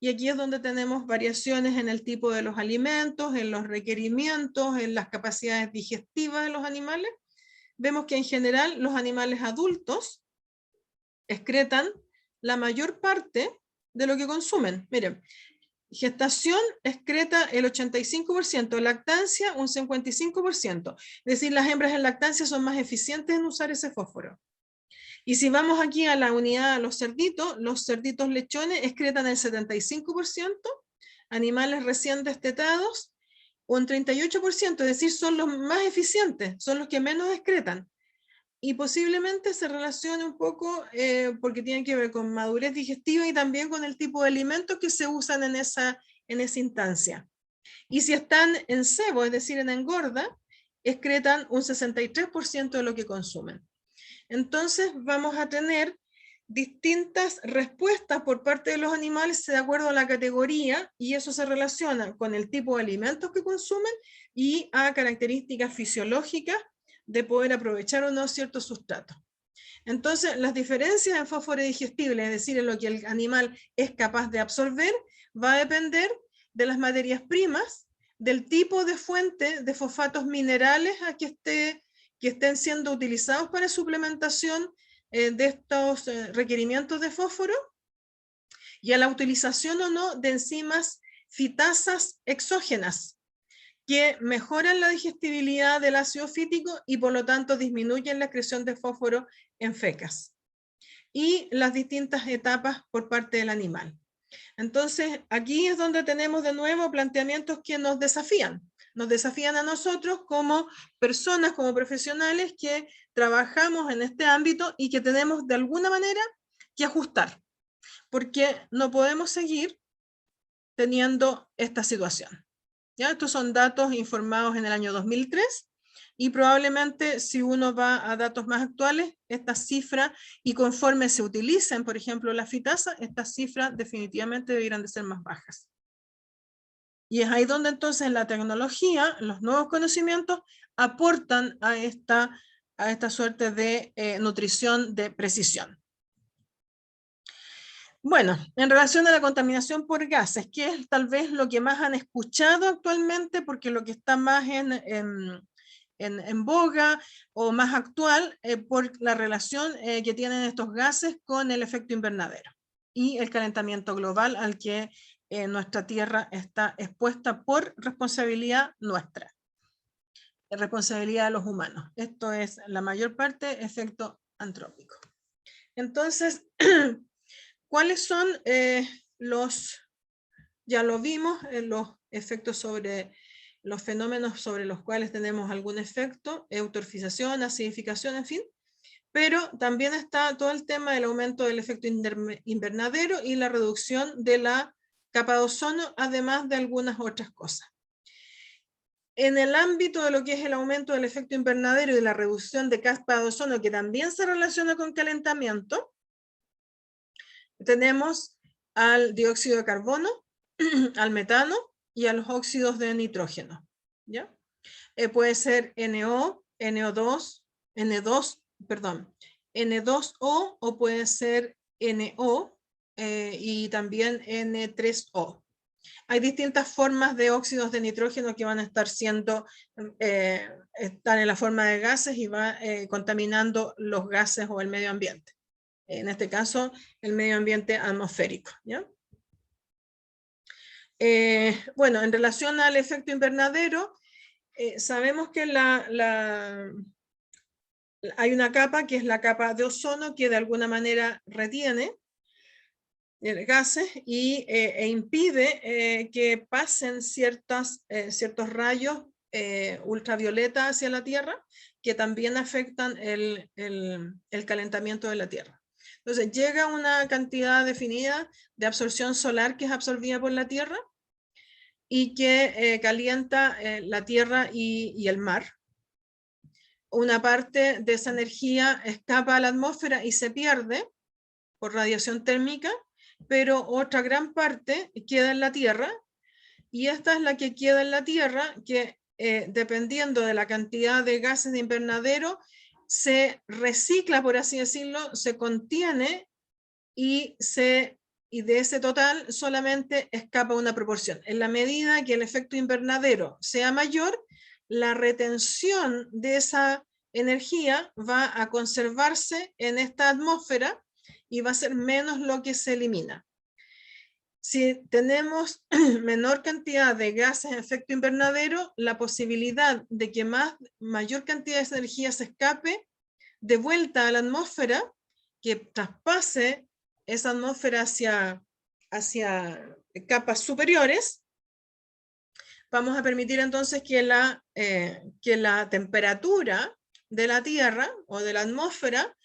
y aquí es donde tenemos variaciones en el tipo de los alimentos, en los requerimientos, en las capacidades digestivas de los animales, vemos que en general los animales adultos excretan la mayor parte de lo que consumen. Miren, gestación excreta el 85%, lactancia un 55%. Es decir, las hembras en lactancia son más eficientes en usar ese fósforo. Y si vamos aquí a la unidad, a los cerditos lechones excretan el 75%, animales recién destetados un 38%, es decir, son los más eficientes, son los que menos excretan. Y posiblemente se relacione un poco porque tiene que ver con madurez digestiva y también con el tipo de alimentos que se usan en esa instancia. Y si están en cebo, es decir, en engorda, excretan un 63% de lo que consumen. Entonces vamos a tener distintas respuestas por parte de los animales de acuerdo a la categoría, y eso se relaciona con el tipo de alimentos que consumen y a características fisiológicas de poder aprovechar o no ciertos sustratos. Entonces, las diferencias en fósforo digestible, es decir, en lo que el animal es capaz de absorber, va a depender de las materias primas, del tipo de fuente de fosfatos minerales a que estén siendo utilizados para suplementación de estos requerimientos de fósforo, y a la utilización o no de enzimas fitasas exógenas, que mejoran la digestibilidad del ácido fítico y por lo tanto disminuyen la excreción de fósforo en fecas. Y las distintas etapas por parte del animal. Entonces, aquí es donde tenemos de nuevo planteamientos que nos desafían a nosotros como personas, como profesionales que trabajamos en este ámbito y que tenemos de alguna manera que ajustar, porque no podemos seguir teniendo esta situación. ¿Ya? Estos son datos informados en el año 2003 y probablemente si uno va a datos más actuales, estas cifras, y conforme se utilicen, por ejemplo, la fitasa, estas cifras definitivamente deberían de ser más bajas. Y es ahí donde entonces la tecnología, los nuevos conocimientos, aportan a esta suerte de nutrición de precisión. Bueno, en relación a la contaminación por gases, que es tal vez lo que más han escuchado actualmente, porque lo que está más en boga o más actual por la relación que tienen estos gases con el efecto invernadero y el calentamiento global al que nuestra Tierra está expuesta por responsabilidad nuestra, responsabilidad de los humanos. Esto es la mayor parte efecto antrópico. Entonces, ¿cuáles son ya lo vimos, los efectos sobre los fenómenos sobre los cuales tenemos algún efecto, eutrofización, acidificación, en fin, pero también está todo el tema del aumento del efecto invernadero y la reducción de la capa de ozono, además de algunas otras cosas. En el ámbito de lo que es el aumento del efecto invernadero y la reducción de capa de ozono, que también se relaciona con calentamiento, tenemos al dióxido de carbono, al metano y a los óxidos de nitrógeno. ¿Ya? Puede ser NO, NO2, N2O o puede ser NO y también N3O. Hay distintas formas de óxidos de nitrógeno que van a estar siendo, están en la forma de gases y va contaminando los gases o el medio ambiente. En este caso, el medio ambiente atmosférico. ¿Ya? Bueno, en relación al efecto invernadero, sabemos que hay una capa que es la capa de ozono que de alguna manera retiene gases e impide que pasen ciertos rayos ultravioleta hacia la Tierra que también afectan el calentamiento de la Tierra. Entonces llega una cantidad definida de absorción solar que es absorbida por la Tierra y que calienta la Tierra y el mar. Una parte de esa energía escapa a la atmósfera y se pierde por radiación térmica, pero otra gran parte queda en la Tierra y esta es la que queda en la Tierra, que dependiendo de la cantidad de gases de invernadero, se recicla, por así decirlo, se contiene y de ese total solamente escapa una proporción. En la medida que el efecto invernadero sea mayor, la retención de esa energía va a conservarse en esta atmósfera y va a ser menos lo que se elimina. Si tenemos menor cantidad de gases de efecto invernadero, la posibilidad de que mayor cantidad de energía se escape de vuelta a la atmósfera, que traspase esa atmósfera hacia capas superiores, vamos a permitir entonces que la temperatura de la Tierra o de la atmósfera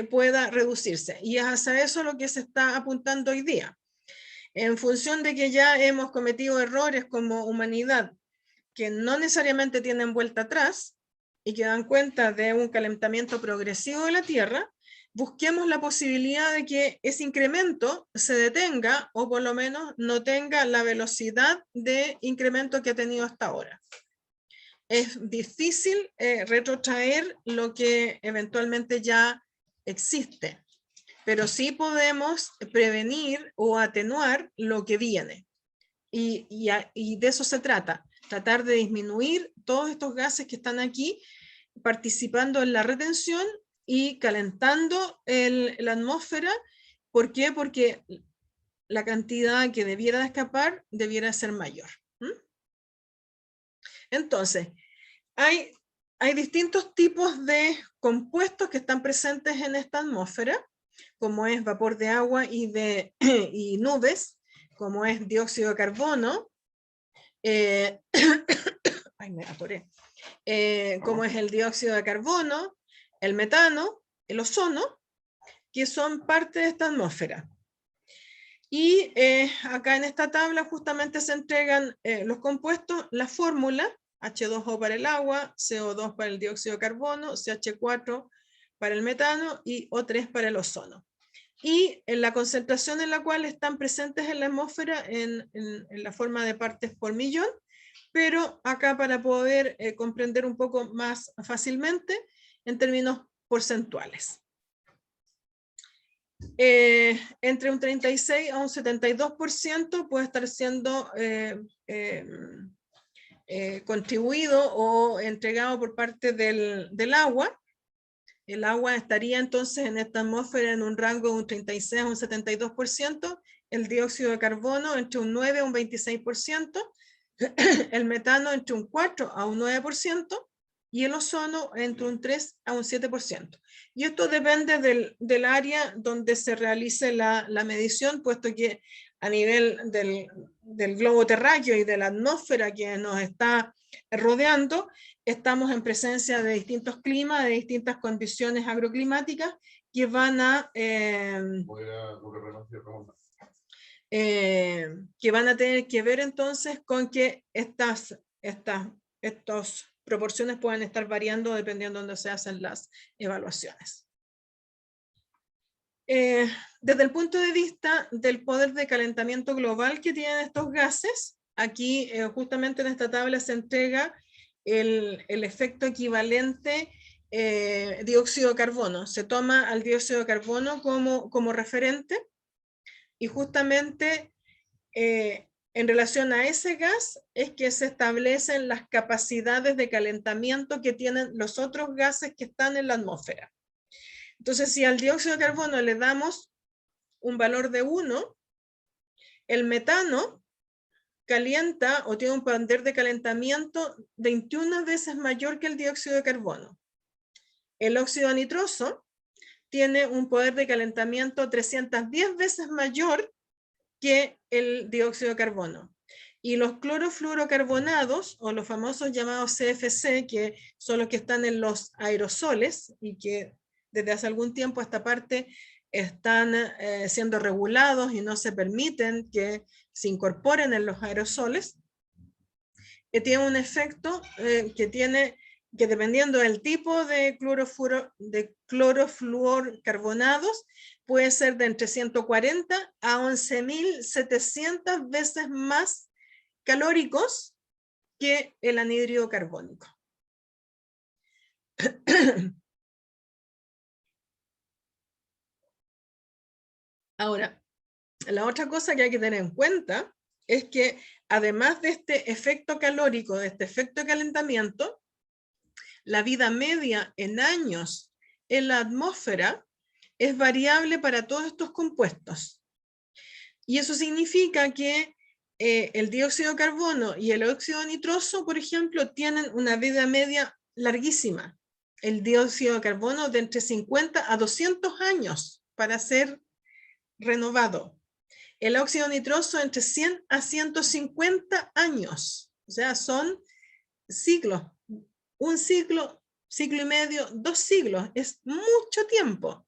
pueda reducirse. Y es hacia eso lo que se está apuntando hoy día. En función de que ya hemos cometido errores como humanidad que no necesariamente tienen vuelta atrás y que dan cuenta de un calentamiento progresivo de la Tierra, busquemos la posibilidad de que ese incremento se detenga o por lo menos no tenga la velocidad de incremento que ha tenido hasta ahora. Es difícil retrotraer lo que eventualmente ya existe, pero sí podemos prevenir o atenuar lo que viene. Y de eso se trata, tratar de disminuir todos estos gases que están aquí, participando en la retención y calentando la atmósfera. ¿Por qué? Porque la cantidad que debiera de escapar debiera ser mayor. Entonces, hay distintos tipos de compuestos que están presentes en esta atmósfera, como es vapor de agua y nubes, como es dióxido de carbono, ay, me atoré, como es el dióxido de carbono, el metano, el ozono, que son parte de esta atmósfera. Y acá en esta tabla justamente se entregan los compuestos, la fórmula, H2O para el agua, CO2 para el dióxido de carbono, CH4 para el metano y O3 para el ozono. Y en la concentración en la cual están presentes en la atmósfera en la forma de partes por millón, pero acá para poder comprender un poco más fácilmente en términos porcentuales. Entre un 36 a un 72% puede estar siendo contribuido o entregado por parte del agua. El agua estaría entonces en esta atmósfera en un rango de un 36 a un 72%, el dióxido de carbono entre un 9 a un 26%, el metano entre un 4 a un 9%, y el ozono entre un 3 a un 7%. Y esto depende del área donde se realice la medición, puesto que a nivel del globo terráqueo y de la atmósfera que nos está rodeando, estamos en presencia de distintos climas, de distintas condiciones agroclimáticas que van a tener que ver entonces con que estas proporciones puedan estar variando dependiendo de dónde se hacen las evaluaciones. Desde el punto de vista del poder de calentamiento global que tienen estos gases, aquí justamente en esta tabla se entrega el efecto equivalente dióxido de carbono. Se toma al dióxido de carbono como referente y justamente en relación a ese gas es que se establecen las capacidades de calentamiento que tienen los otros gases que están en la atmósfera. Entonces, si al dióxido de carbono le damos un valor de 1, el metano calienta o tiene un poder de calentamiento 21 veces mayor que el dióxido de carbono. El óxido nitroso tiene un poder de calentamiento 310 veces mayor que el dióxido de carbono. Y los clorofluorocarbonados, o los famosos llamados CFC, que son los que están en los aerosoles, y que desde hace algún tiempo a esta parte están siendo regulados y no se permiten que se incorporen en los aerosoles, que tiene un efecto que dependiendo del tipo de clorofluorocarbonados, puede ser de entre 140 a 11.700 veces más calóricos que el anhídrido carbónico. Ahora, la otra cosa que hay que tener en cuenta es que además de este efecto calórico, de este efecto de calentamiento, la vida media en años en la atmósfera es variable para todos estos compuestos. Y eso significa que el dióxido de carbono y el óxido nitroso, por ejemplo, tienen una vida media larguísima. El dióxido de carbono de entre 50 a 200 años para ser renovado. El óxido nitroso entre 100 a 150 años. O sea, son siglos. Un siglo, siglo y medio, 2 siglos. Es mucho tiempo.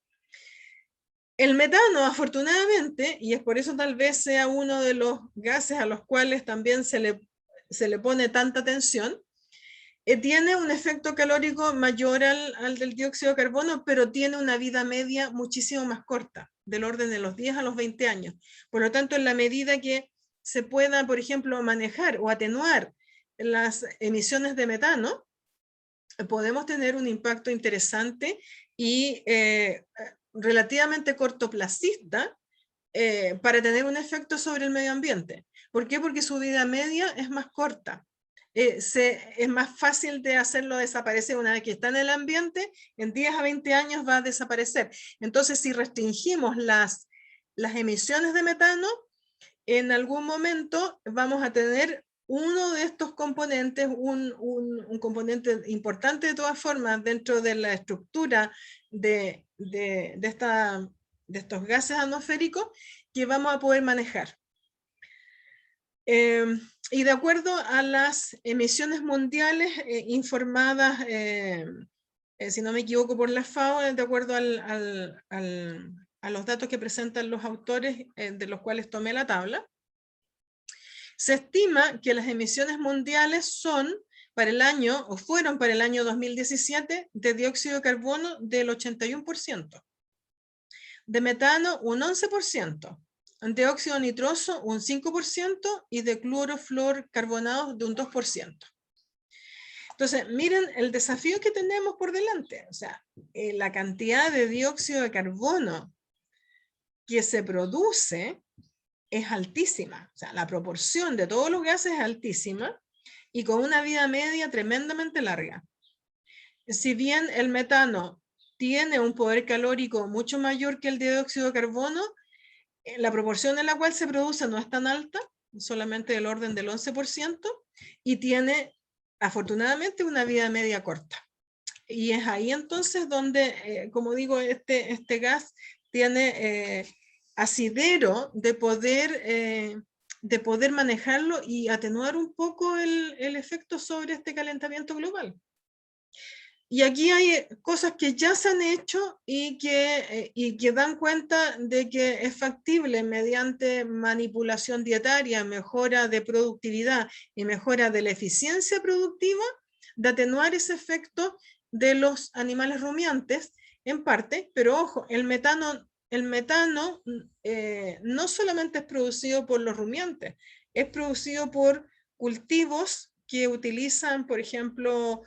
El metano, afortunadamente, y es por eso tal vez sea uno de los gases a los cuales también se le pone tanta atención, tiene un efecto calórico mayor al del dióxido de carbono, pero tiene una vida media muchísimo más corta, del orden de los 10 a los 20 años. Por lo tanto, en la medida que se pueda, por ejemplo, manejar o atenuar las emisiones de metano, podemos tener un impacto interesante y relativamente cortoplacista para tener un efecto sobre el medio ambiente. ¿Por qué? Porque su vida media es más corta. Es más fácil de hacerlo desaparecer una vez que está en el ambiente, en 10 a 20 años va a desaparecer. Entonces, si restringimos las emisiones de metano, en algún momento vamos a tener uno de estos componentes, un componente importante de todas formas dentro de la estructura de estos gases atmosféricos que vamos a poder manejar. Y de acuerdo a las emisiones mundiales informadas, si no me equivoco por la FAO, de acuerdo a los datos que presentan los autores de los cuales tomé la tabla, se estima que las emisiones mundiales son para el año, o fueron para el año 2017, de dióxido de carbono del 81%, de metano un 11%, de óxido nitroso un 5% y de clorofluorcarbonados de un 2%. Entonces, miren el desafío que tenemos por delante. O sea, la cantidad de dióxido de carbono que se produce es altísima. O sea, la proporción de todos los gases es altísima y con una vida media tremendamente larga. Si bien el metano tiene un poder calórico mucho mayor que el dióxido de carbono, la proporción en la cual se produce no es tan alta, solamente del orden del 11%, y tiene afortunadamente una vida media corta. Y es ahí entonces donde, como digo, este gas tiene asidero de poder manejarlo y atenuar un poco el efecto sobre este calentamiento global. Y aquí hay cosas que ya se han hecho y que dan cuenta de que es factible mediante manipulación dietaria, mejora de productividad y mejora de la eficiencia productiva, de atenuar ese efecto de los animales rumiantes en parte, pero ojo, el metano no solamente es producido por los rumiantes, es producido por cultivos que utilizan, por ejemplo,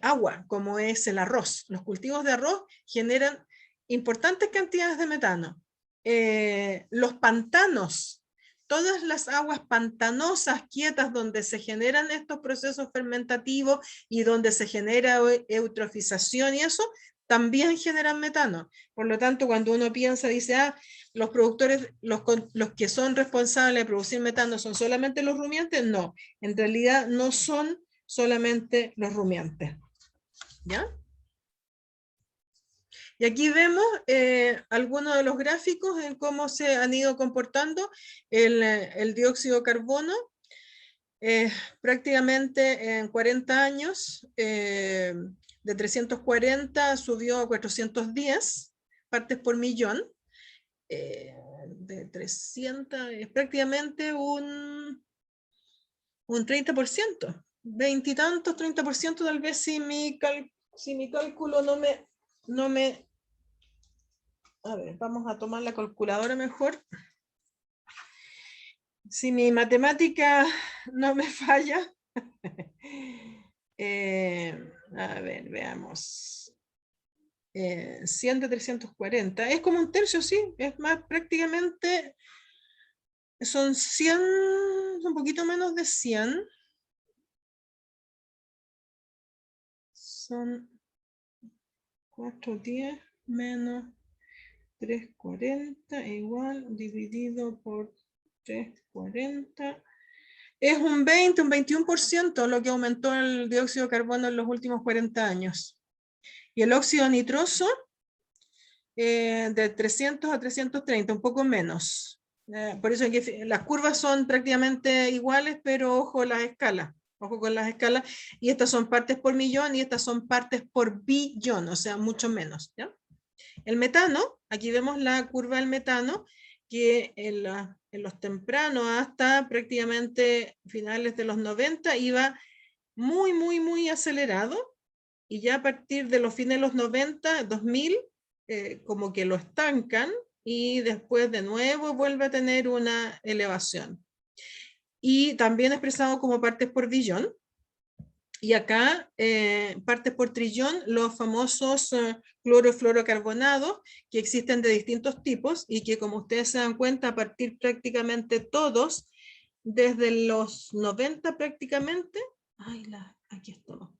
agua, como es el arroz. Los cultivos de arroz generan importantes cantidades de metano. Los pantanos, todas las aguas pantanosas quietas donde se generan estos procesos fermentativos y donde se genera eutrofización y eso, también generan metano. Por lo tanto, cuando uno piensa, dice, los productores, los que son responsables de producir metano son solamente los rumiantes, no, en realidad no son solamente los rumiantes. ¿Ya? Y aquí vemos algunos de los gráficos en cómo se han ido comportando el dióxido de carbono. Prácticamente en 40 años, de 340 subió a 410 partes por millón. De 300 es prácticamente un 30%. 20 y tantos, 30% tal vez si mi cálculo no me... A ver, vamos a tomar la calculadora mejor. Si mi matemática no me falla, a ver, veamos. 100 de 340. Es como un tercio, sí. Es más, prácticamente son 100, un poquito menos de 100. Son 410 menos 340 igual dividido por 340. Es un 20, un 21% lo que aumentó el dióxido de carbono en los últimos 40 años. Y el óxido nitroso de 300 a 330, un poco menos. Por eso que las curvas son prácticamente iguales, pero ojo las escalas. Ojo con las escalas. Y estas son partes por millón y estas son partes por billón, o sea, mucho menos. ¿Ya? El metano, aquí vemos la curva del metano, que en los tempranos hasta prácticamente finales de los 90 iba muy, muy, muy acelerado, y ya a partir de los fines de los 90, 2000, como que lo estancan y después de nuevo vuelve a tener una elevación. Y también expresado como partes por billón. Y acá, partes por trillón, los famosos clorofluorocarbonados, que existen de distintos tipos y que, como ustedes se dan cuenta, a partir prácticamente todos, desde los 90 prácticamente, aquí estamos,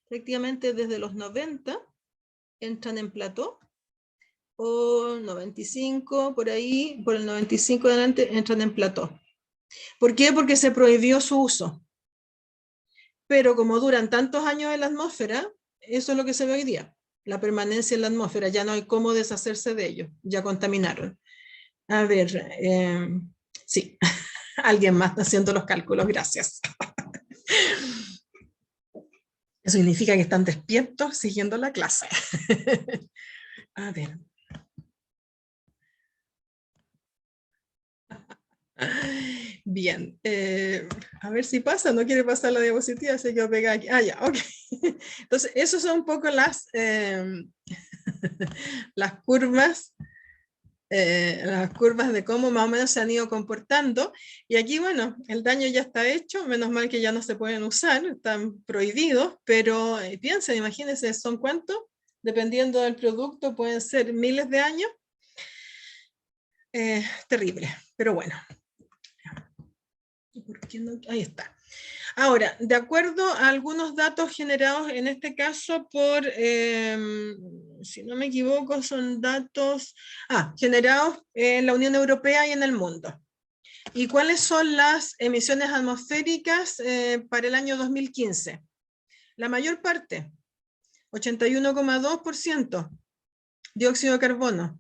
prácticamente desde los 90 entran en plató, o 95, por ahí, por el 95 de adelante entran en plató. ¿Por qué? Porque se prohibió su uso. Pero como duran tantos años en la atmósfera, eso es lo que se ve hoy día, la permanencia en la atmósfera, ya no hay cómo deshacerse de ellos, ya contaminaron. A ver, sí, alguien más está haciendo los cálculos, gracias. Eso significa que están despiertos siguiendo la clase. A ver. Bien, a ver si pasa, no quiere pasar la diapositiva, así que voy a pegar aquí. Ah, ya, ok. Entonces, esas son un poco las curvas de cómo más o menos se han ido comportando. Y aquí, bueno, el daño ya está hecho, menos mal que ya no se pueden usar, están prohibidos, pero piensen, imagínense, ¿son cuántos? Dependiendo del producto, pueden ser miles de años. Terrible, pero bueno. ¿Por qué no? Ahí está. Ahora, de acuerdo a algunos datos generados en este caso por, si no me equivoco, son datos generados en la Unión Europea y en el mundo. ¿Y cuáles son las emisiones atmosféricas para el año 2015? La mayor parte, 81,2% dióxido de carbono,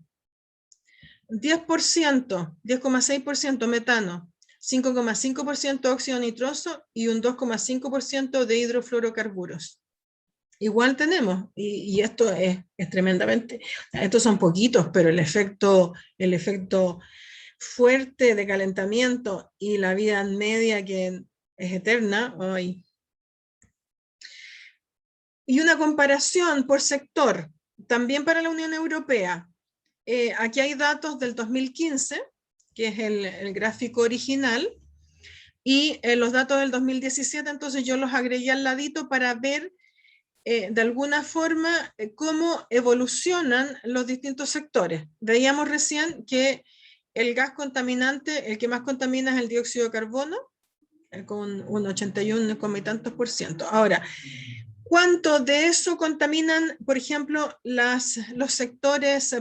10%, 10,6% metano, 5,5% óxido nitroso y un 2,5% de hidrofluorocarburos. Igual tenemos, y esto es tremendamente, estos son poquitos, pero el efecto fuerte de calentamiento y la vida media que es eterna. Ay. Y una comparación por sector, también para la Unión Europea. Aquí hay datos del 2015, que es el gráfico original, y los datos del 2017, entonces yo los agregué al ladito para ver de alguna forma cómo evolucionan los distintos sectores. Veíamos recién que el gas contaminante, el que más contamina es el dióxido de carbono, con un 81 y tantos %. Ahora, ¿cuánto de eso contaminan, por ejemplo, los sectores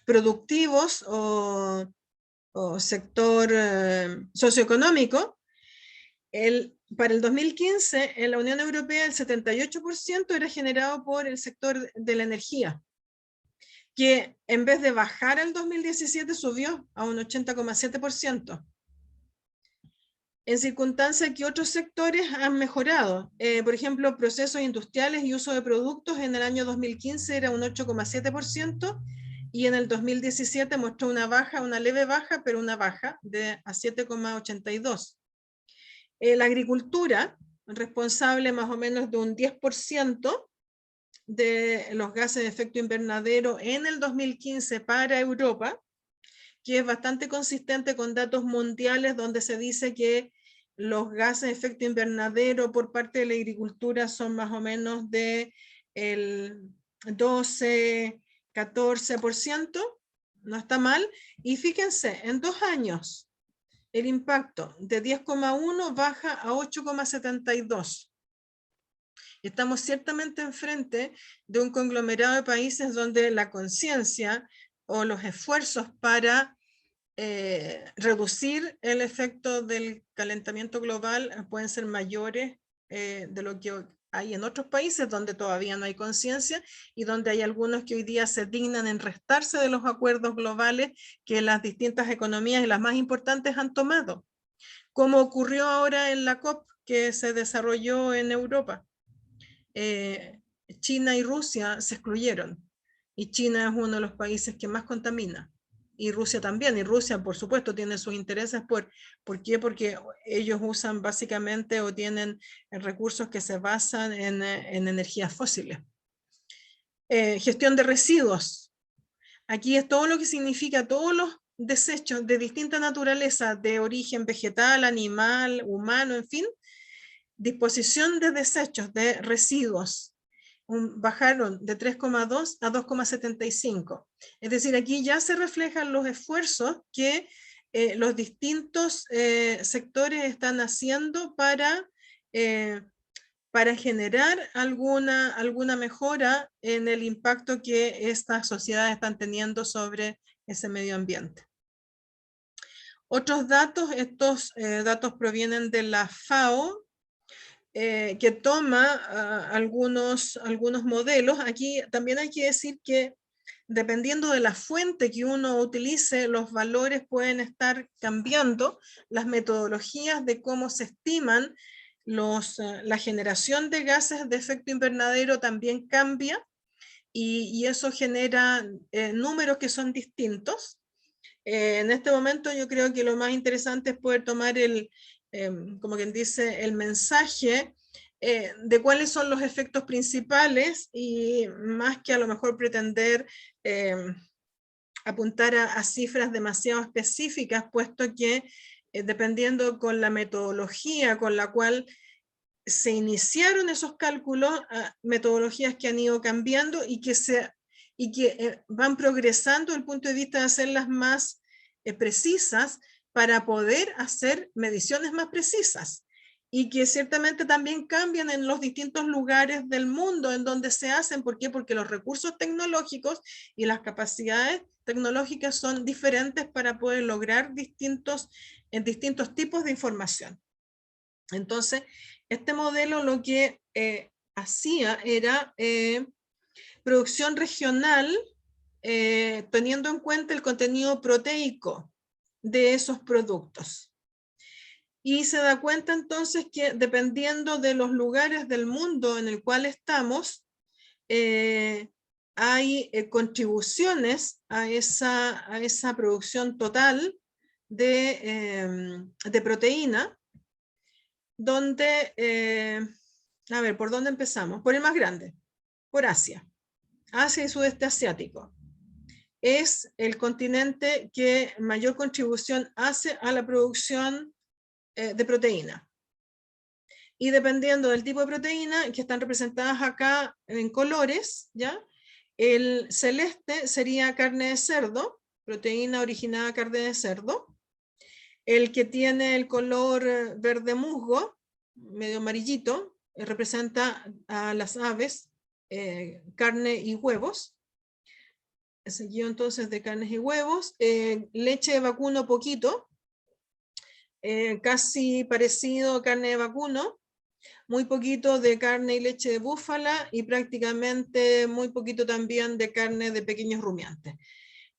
productivos o sector socioeconómico? Para el 2015, en la Unión Europea, el 78% era generado por el sector de la energía, que en vez de bajar al 2017 subió a un 80,7%. En circunstancias que otros sectores han mejorado. Por ejemplo, procesos industriales y uso de productos en el año 2015 era un 8,7%, y en el 2017 mostró una leve baja, pero una baja a 7,82%. La agricultura, responsable más o menos de un 10% de los gases de efecto invernadero en el 2015 para Europa, que es bastante consistente con datos mundiales donde se dice que los gases de efecto invernadero por parte de la agricultura son más o menos de el 12, 14%, no está mal. Y fíjense, en 2 años el impacto de 10,1 baja a 8,72. Estamos ciertamente enfrente de un conglomerado de países donde la conciencia o los esfuerzos para reducir el efecto del calentamiento global pueden ser mayores de lo que hay en otros países donde todavía no hay conciencia y donde hay algunos que hoy día se dignan en restarse de los acuerdos globales que las distintas economías y las más importantes han tomado, como ocurrió ahora en la COP que se desarrolló en Europa. China y Rusia se excluyeron y China es uno de los países que más contamina y Rusia también, y Rusia por supuesto tiene sus intereses. ¿Por qué? Porque ellos usan básicamente o tienen recursos que se basan en energías fósiles. Gestión de residuos. Aquí es todo lo que significa todos los desechos de distinta naturaleza, de origen vegetal, animal, humano, en fin. Disposición de desechos, de residuos, bajaron de 3,2 a 2,75. Es decir, aquí ya se reflejan los esfuerzos que los distintos sectores están haciendo para generar alguna mejora en el impacto que estas sociedades están teniendo sobre ese medio ambiente. Otros datos, estos datos provienen de la FAO, que toma algunos modelos. Aquí también hay que decir que dependiendo de la fuente que uno utilice, los valores pueden estar cambiando, las metodologías de cómo se estiman la generación de gases de efecto invernadero también cambia, y eso genera números que son distintos. En este momento yo creo que lo más interesante es poder tomar como quien dice, el mensaje de cuáles son los efectos principales y más que a lo mejor pretender apuntar a cifras demasiado específicas, puesto que dependiendo con la metodología con la cual se iniciaron esos cálculos, metodologías que han ido cambiando y que van progresando desde el punto de vista de hacerlas más precisas para poder hacer mediciones más precisas y que ciertamente también cambian en los distintos lugares del mundo en donde se hacen. ¿Por qué? Porque los recursos tecnológicos y las capacidades tecnológicas son diferentes para poder lograr distintos tipos de información. Entonces, este modelo lo que hacía era producción regional, teniendo en cuenta el contenido proteico de esos productos. Y se da cuenta entonces que dependiendo de los lugares del mundo en el cual estamos, hay contribuciones a esa producción total de proteína, donde, a ver, ¿por dónde empezamos? Por el más grande, por Asia. Asia y sudeste asiático. Es el continente que mayor contribución hace a la producción de proteína. Y dependiendo del tipo de proteína, que están representadas acá en colores, ¿ya? El celeste sería carne de cerdo, proteína originada de carne de cerdo. El que tiene el color verde musgo, medio amarillito, representa a las aves, carne y huevos. Seguido entonces de carnes y huevos. Leche de vacuno poquito, casi parecido a carne de vacuno, muy poquito de carne y leche de búfala y prácticamente muy poquito también de carne de pequeños rumiantes.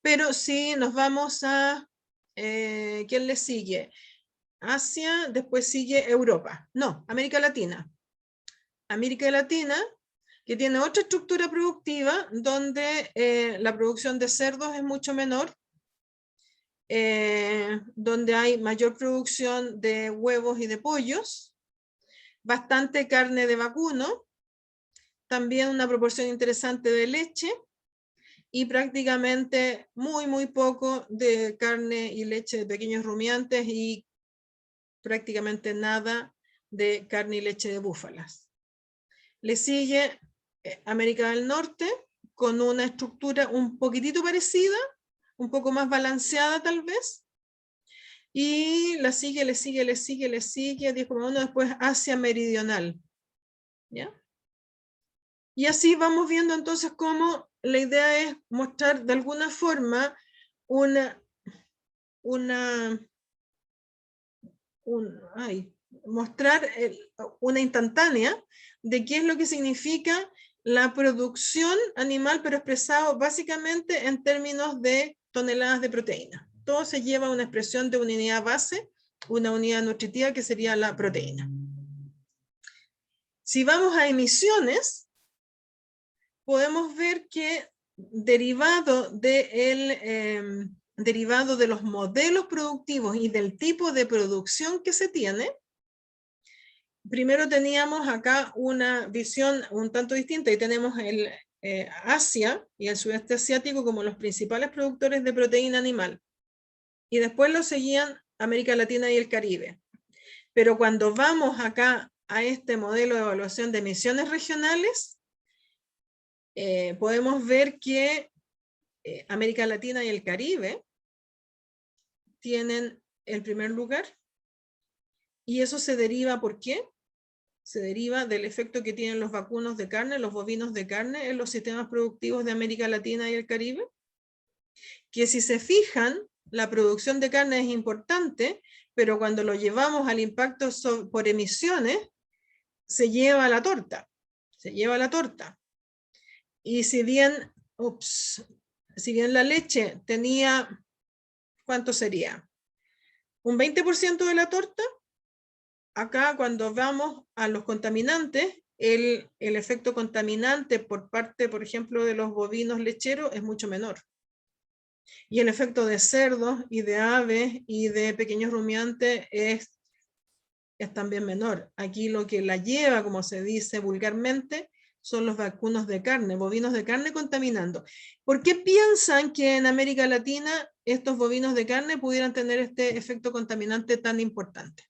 Pero si nos vamos a, ¿quién le sigue? Asia, después sigue Europa, no, América Latina. América Latina, que tiene otra estructura productiva, donde la producción de cerdos es mucho menor, donde hay mayor producción de huevos y de pollos, bastante carne de vacuno, también una proporción interesante de leche, y prácticamente muy poco de carne y leche de pequeños rumiantes y prácticamente nada de carne y leche de búfalas. Le sigue América del Norte con una estructura un poquitito parecida, un poco más balanceada tal vez, y le sigue 10,1, después Asia Meridional. ¿Ya? Y así vamos viendo entonces cómo la idea es mostrar de alguna forma mostrar una instantánea de qué es lo que significa la producción animal, pero expresado básicamente en términos de toneladas de proteína. Todo se lleva a una expresión de una unidad base, una unidad nutritiva que sería la proteína. Si vamos a emisiones, podemos ver que derivado de los modelos productivos y del tipo de producción que se tiene, primero teníamos acá una visión un tanto distinta y tenemos el Asia y el sudeste asiático como los principales productores de proteína animal. Y después lo seguían América Latina y el Caribe. Pero cuando vamos acá a este modelo de evaluación de emisiones regionales, podemos ver que América Latina y el Caribe tienen el primer lugar. Y eso se deriva, ¿por qué? Se deriva del efecto que tienen los vacunos de carne, los bovinos de carne en los sistemas productivos de América Latina y el Caribe. Que si se fijan, la producción de carne es importante, pero cuando lo llevamos al impacto por emisiones, se lleva la torta. Se lleva la torta. Y si bien la leche tenía, ¿cuánto sería? Un 20% de la torta. Acá cuando vamos a los contaminantes, el efecto contaminante por parte, por ejemplo, de los bovinos lecheros es mucho menor. Y el efecto de cerdos y de aves y de pequeños rumiantes es también menor. Aquí lo que la lleva, como se dice vulgarmente, son los vacunos de carne, bovinos de carne contaminando. ¿Por qué piensan que en América Latina estos bovinos de carne pudieran tener este efecto contaminante tan importante?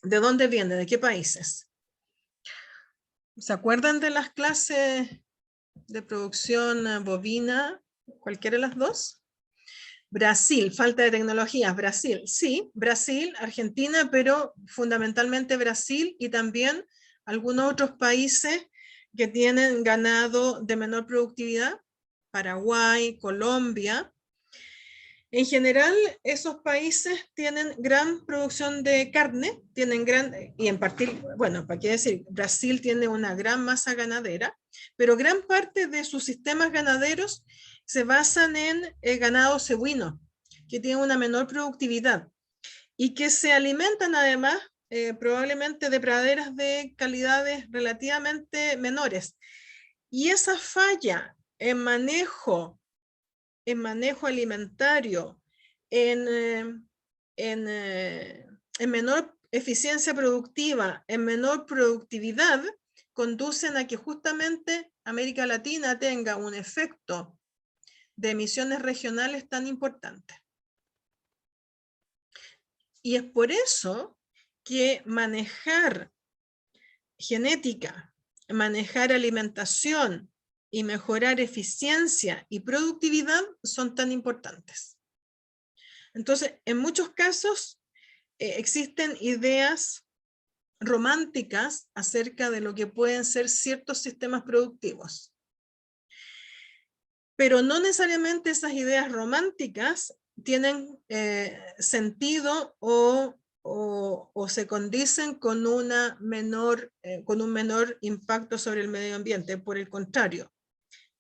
¿De dónde viene? ¿De qué países? ¿Se acuerdan de las clases de producción bovina? ¿Cualquiera de las dos? Brasil, falta de tecnologías. Brasil, sí, Brasil, Argentina, pero fundamentalmente Brasil y también algunos otros países que tienen ganado de menor productividad, Paraguay, Colombia. En general, esos países tienen gran producción de carne, y en particular, bueno, ¿para qué decir? Brasil tiene una gran masa ganadera, pero gran parte de sus sistemas ganaderos se basan en ganado cebuino, que tiene una menor productividad y que se alimentan además probablemente de praderas de calidades relativamente menores. Y esa falla en manejo alimentario, en menor eficiencia productiva, en menor productividad, conducen a que justamente América Latina tenga un efecto de emisiones regionales tan importante. Y es por eso que manejar genética, manejar alimentación y mejorar eficiencia y productividad son tan importantes. Entonces, en muchos casos existen ideas románticas acerca de lo que pueden ser ciertos sistemas productivos. Pero no necesariamente esas ideas románticas tienen sentido o se condicen con un menor impacto sobre el medio ambiente. Por el contrario,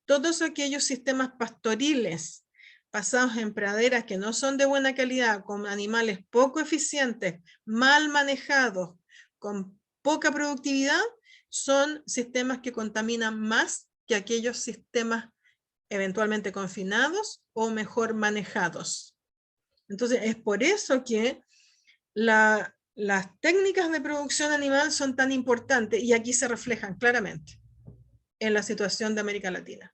todos aquellos sistemas pastoriles basados en praderas que no son de buena calidad, con animales poco eficientes, mal manejados, con poca productividad, son sistemas que contaminan más que aquellos sistemas eventualmente confinados o mejor manejados. Entonces es por eso que las técnicas de producción animal son tan importantes y aquí se reflejan claramente en la situación de América Latina.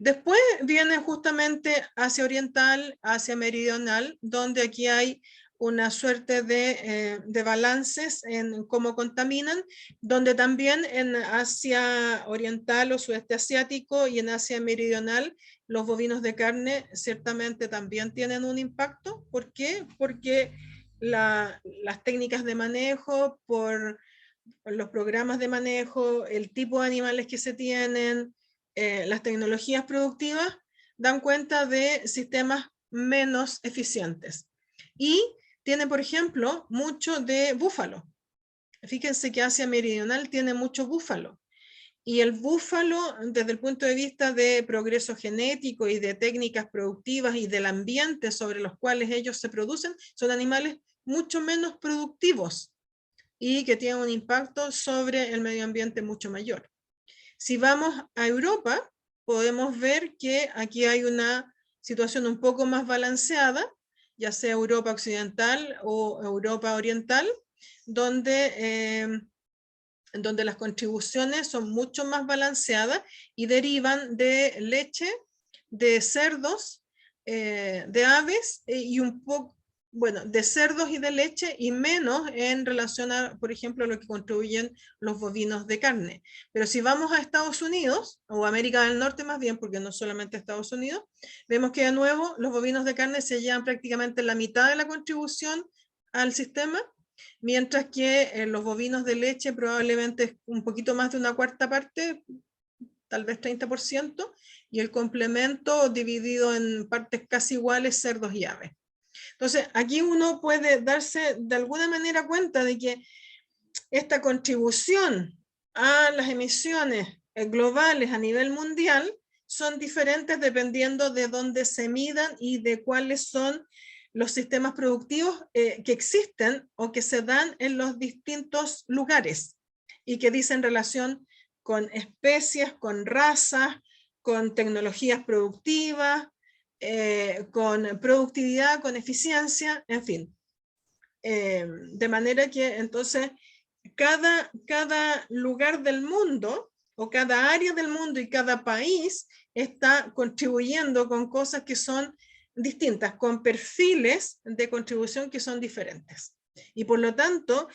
Después viene justamente Asia Oriental, Asia Meridional, donde aquí hay una suerte de balances en cómo contaminan, donde también en Asia Oriental o Sudeste Asiático y en Asia Meridional los bovinos de carne ciertamente también tienen un impacto. ¿Por qué? Porque las técnicas de manejo, por los programas de manejo, el tipo de animales que se tienen, las tecnologías productivas, dan cuenta de sistemas menos eficientes. Y tiene, por ejemplo, mucho de búfalo. Fíjense que Asia Meridional tiene mucho búfalo. Y el búfalo, desde el punto de vista de progreso genético y de técnicas productivas y del ambiente sobre los cuales ellos se producen, son animales mucho menos productivos y que tienen un impacto sobre el medio ambiente mucho mayor. Si vamos a Europa, podemos ver que aquí hay una situación un poco más balanceada, ya sea Europa occidental o Europa oriental, donde las contribuciones son mucho más balanceadas y derivan de leche, de cerdos, de aves y un poco, bueno, de cerdos y de leche y menos en relación a, por ejemplo, lo que contribuyen los bovinos de carne. Pero si vamos a Estados Unidos, o América del Norte más bien, porque no solamente Estados Unidos, vemos que de nuevo los bovinos de carne se llevan prácticamente la mitad de la contribución al sistema, mientras que los bovinos de leche probablemente un poquito más de una cuarta parte, tal vez 30%, y el complemento dividido en partes casi iguales, cerdos y aves. Entonces, aquí uno puede darse de alguna manera cuenta de que esta contribución a las emisiones globales a nivel mundial son diferentes dependiendo de dónde se midan y de cuáles son los sistemas productivos que existen o que se dan en los distintos lugares y que dicen relación con especies, con razas, con tecnologías productivas, con productividad, con eficiencia, en fin. De manera que entonces cada lugar del mundo o cada área del mundo y cada país está contribuyendo con cosas que son distintas, con perfiles de contribución que son diferentes. Y por lo tanto,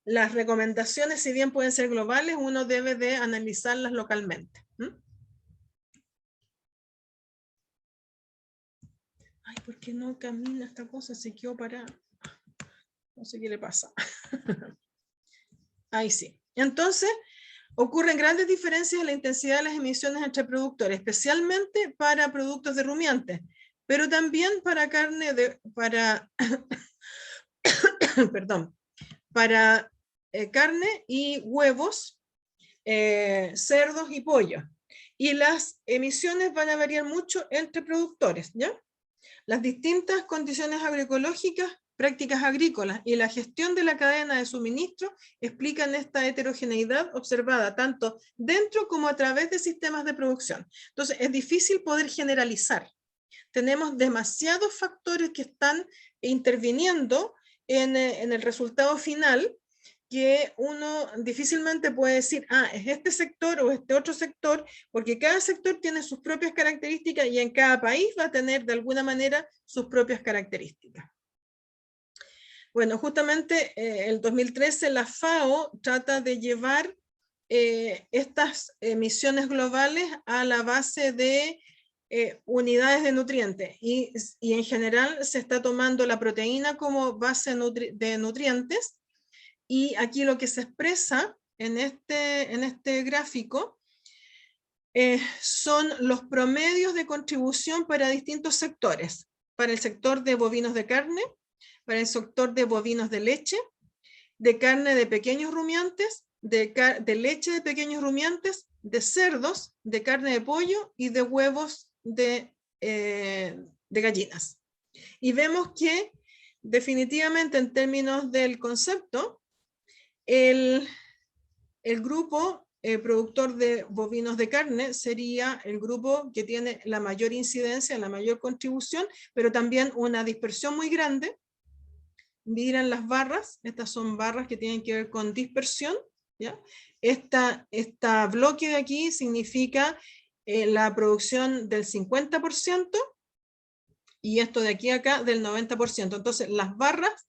las recomendaciones, si bien pueden ser globales, uno debe de analizarlas localmente. Ay, ¿por qué no camina esta cosa? Se quedó parada. No sé qué le pasa. Ahí sí. Entonces, ocurren grandes diferencias en la intensidad de las emisiones entre productores, especialmente para productos de rumiantes, pero también para carne perdón, para carne y huevos, cerdos y pollo. Y las emisiones van a variar mucho entre productores, ¿ya? Las distintas condiciones agroecológicas, prácticas agrícolas y la gestión de la cadena de suministro explican esta heterogeneidad observada tanto dentro como a través de sistemas de producción. Entonces, es difícil poder generalizar. Tenemos demasiados factores que están interviniendo en el resultado final, que uno difícilmente puede decir, es este sector o este otro sector, porque cada sector tiene sus propias características y en cada país va a tener de alguna manera sus propias características. Bueno, justamente el 2013 la FAO trata de llevar estas emisiones globales a la base de unidades de nutrientes y en general se está tomando la proteína como base de nutrientes. Y aquí lo que se expresa en este gráfico son los promedios de contribución para distintos sectores. Para el sector de bovinos de carne, para el sector de bovinos de leche, de carne de pequeños rumiantes, de leche de pequeños rumiantes, de cerdos, de carne de pollo y de huevos de gallinas. Y vemos que definitivamente en términos del concepto, el grupo productor de bovinos de carne sería el grupo que tiene la mayor incidencia, la mayor contribución, pero también una dispersión muy grande. Miren las barras, estas son barras que tienen que ver con dispersión, ¿ya? Esta bloque de aquí significa la producción del 50% y esto de aquí a acá del 90%. Entonces las barras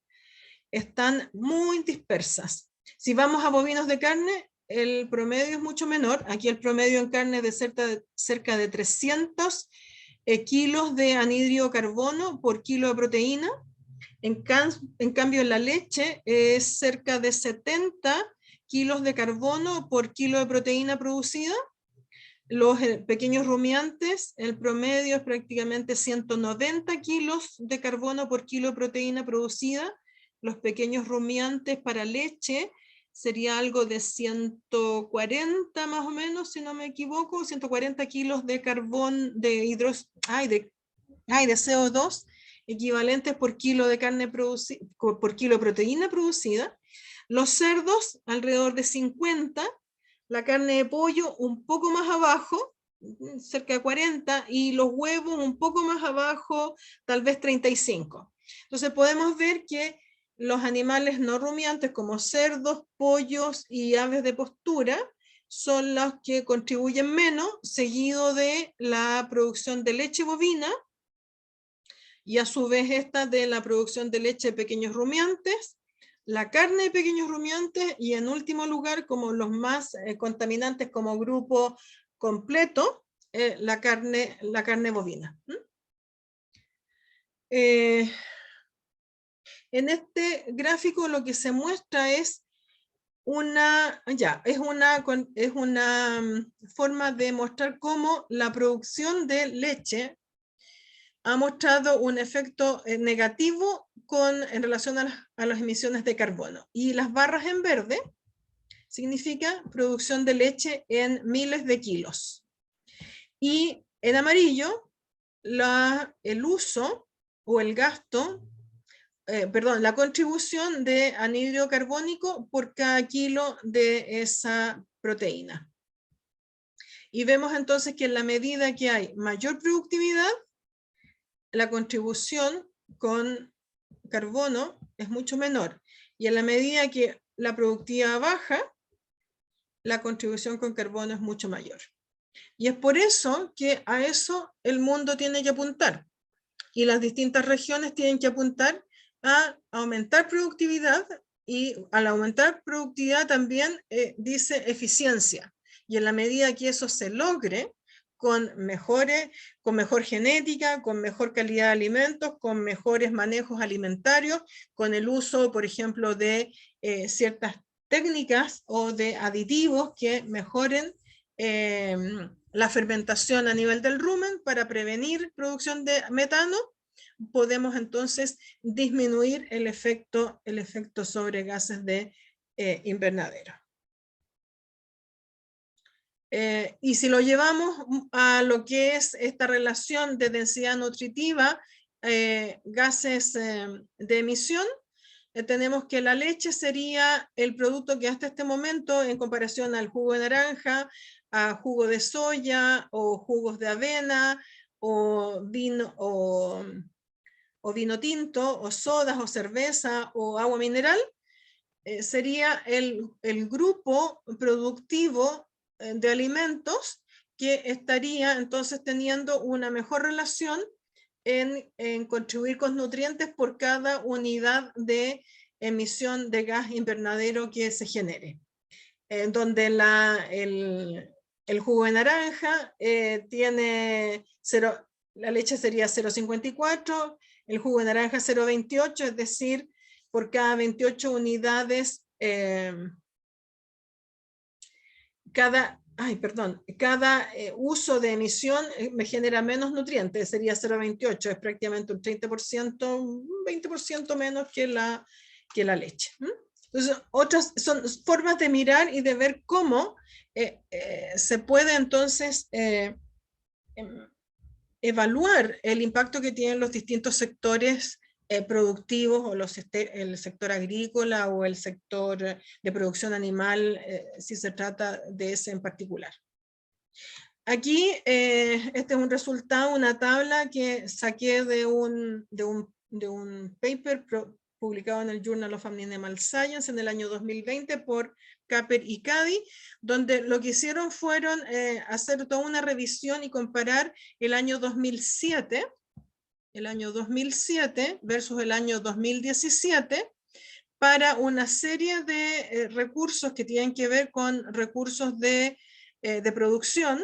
están muy dispersas. Si vamos a bovinos de carne, el promedio es mucho menor. Aquí el promedio en carne es de cerca de 300 kilos de anhídrido carbono por kilo de proteína. En cambio, en la leche es cerca de 70 kilos de carbono por kilo de proteína producida. Los pequeños rumiantes, el promedio es prácticamente 190 kilos de carbono por kilo de proteína producida. Los pequeños rumiantes para leche sería algo de 140 más o menos, si no me equivoco, 140 kilos de carbón, de CO2 equivalentes por kilo de carne producida, por kilo de proteína producida. Los cerdos, alrededor de 50, la carne de pollo un poco más abajo, cerca de 40, y los huevos un poco más abajo, tal vez 35. Entonces podemos ver que los animales no rumiantes como cerdos, pollos y aves de postura son los que contribuyen menos, seguido de la producción de leche bovina, y a su vez esta de la producción de leche de pequeños rumiantes, la carne de pequeños rumiantes y en último lugar, como los más contaminantes como grupo completo, la carne bovina. En este gráfico lo que se muestra es una forma de mostrar cómo la producción de leche ha mostrado un efecto negativo en relación a las emisiones de carbono. Y las barras en verde significa producción de leche en miles de kilos. Y en amarillo, el uso o el gasto, la contribución de anhídrido carbónico por cada kilo de esa proteína. Y vemos entonces que en la medida que hay mayor productividad, la contribución con carbono es mucho menor. Y en la medida que la productividad baja, la contribución con carbono es mucho mayor. Y es por eso que a eso el mundo tiene que apuntar. Y las distintas regiones tienen que apuntar a aumentar productividad, y al aumentar productividad también dice eficiencia. Y en la medida que eso se logre, con mejor genética, con mejor calidad de alimentos, con mejores manejos alimentarios, con el uso, por ejemplo, de ciertas técnicas o de aditivos que mejoren la fermentación a nivel del rumen para prevenir producción de metano, podemos entonces disminuir el efecto sobre gases de invernadero. Y si lo llevamos a lo que es esta relación de densidad nutritiva, gases de emisión, tenemos que la leche sería el producto que hasta este momento, en comparación al jugo de naranja, a jugo de soya o jugos de avena o vino tinto o sodas o cerveza o agua mineral, sería el grupo productivo de alimentos que estaría entonces teniendo una mejor relación en contribuir con nutrientes por cada unidad de emisión de gas invernadero que se genere. Donde el jugo de naranja tiene la leche sería 0,54, el jugo de naranja 0,28, es decir, por cada 28 unidades, cada uso de emisión me genera menos nutrientes, sería 0,28, es prácticamente un 30%, un 20% menos que la leche. Entonces, otras son formas de mirar y de ver cómo se puede entonces evaluar el impacto que tienen los distintos sectores productivos, o el sector agrícola o el sector de producción animal, si se trata de ese en particular. Aquí este es un resultado, una tabla que saqué de un paper publicado en el Journal of Animal Science en el año 2020 por Capper y Cady, donde lo que hicieron fueron hacer toda una revisión y comparar el año 2007 versus el año 2017 para una serie de recursos que tienen que ver con recursos de producción,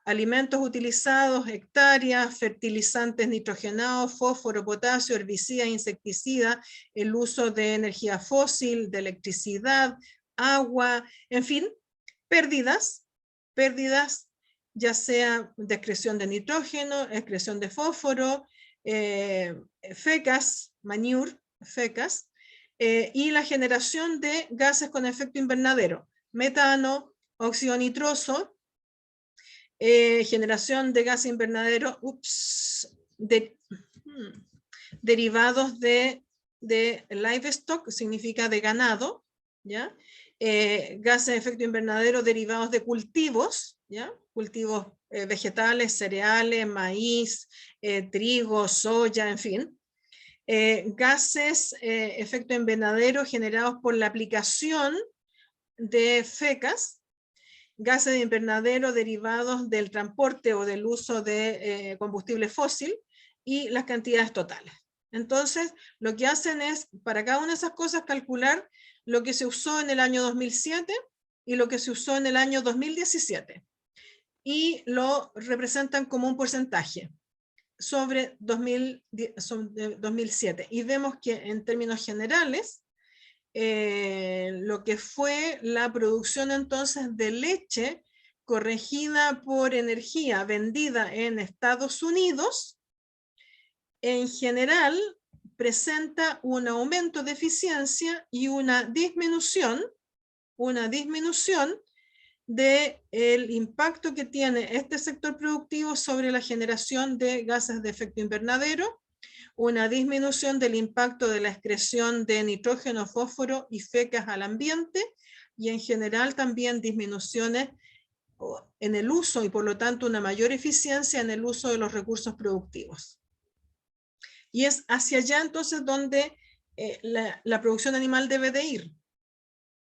alimentos utilizados, hectáreas, fertilizantes nitrogenados, fósforo, potasio, herbicidas, insecticidas, el uso de energía fósil, de electricidad, agua, en fin, pérdidas ya sea de excreción de nitrógeno, excreción de fósforo, fecas, manure, fecas, y la generación de gases con efecto invernadero, metano, óxido nitroso, generación de gas invernadero, derivados de livestock, significa de ganado, ¿ya? Gases de efecto invernadero derivados de cultivos, ¿ya? Cultivos vegetales, cereales, maíz, trigo, soya, en fin. Gases efecto invernadero generados por la aplicación de fecas, gases de invernadero derivados del transporte o del uso de combustible fósil y las cantidades totales. Entonces, lo que hacen es, para cada una de esas cosas, calcular lo que se usó en el año 2007 y lo que se usó en el año 2017. Y lo representan como un porcentaje sobre 2007. Y vemos que en términos generales, lo que fue la producción entonces de leche corregida por energía vendida en Estados Unidos, en general presenta un aumento de eficiencia y una disminución del impacto que tiene este sector productivo sobre la generación de gases de efecto invernadero, una disminución del impacto de la excreción de nitrógeno, fósforo y fecas al ambiente, y en general también disminuciones en el uso y por lo tanto una mayor eficiencia en el uso de los recursos productivos. Y es hacia allá entonces donde la producción animal debe de ir.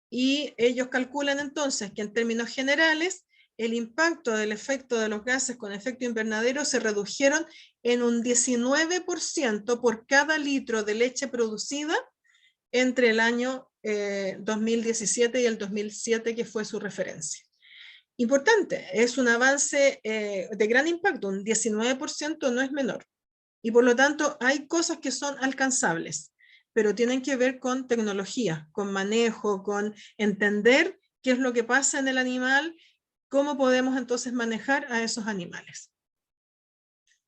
Y ellos calculan entonces que en términos generales el impacto del efecto de los gases con efecto invernadero se redujeron en un 19% por cada litro de leche producida entre el año 2017 y el 2007, que fue su referencia. Importante, es un avance de gran impacto, un 19% no es menor. Y por lo tanto hay cosas que son alcanzables, pero tienen que ver con tecnología, con manejo, con entender qué es lo que pasa en el animal, cómo podemos entonces manejar a esos animales.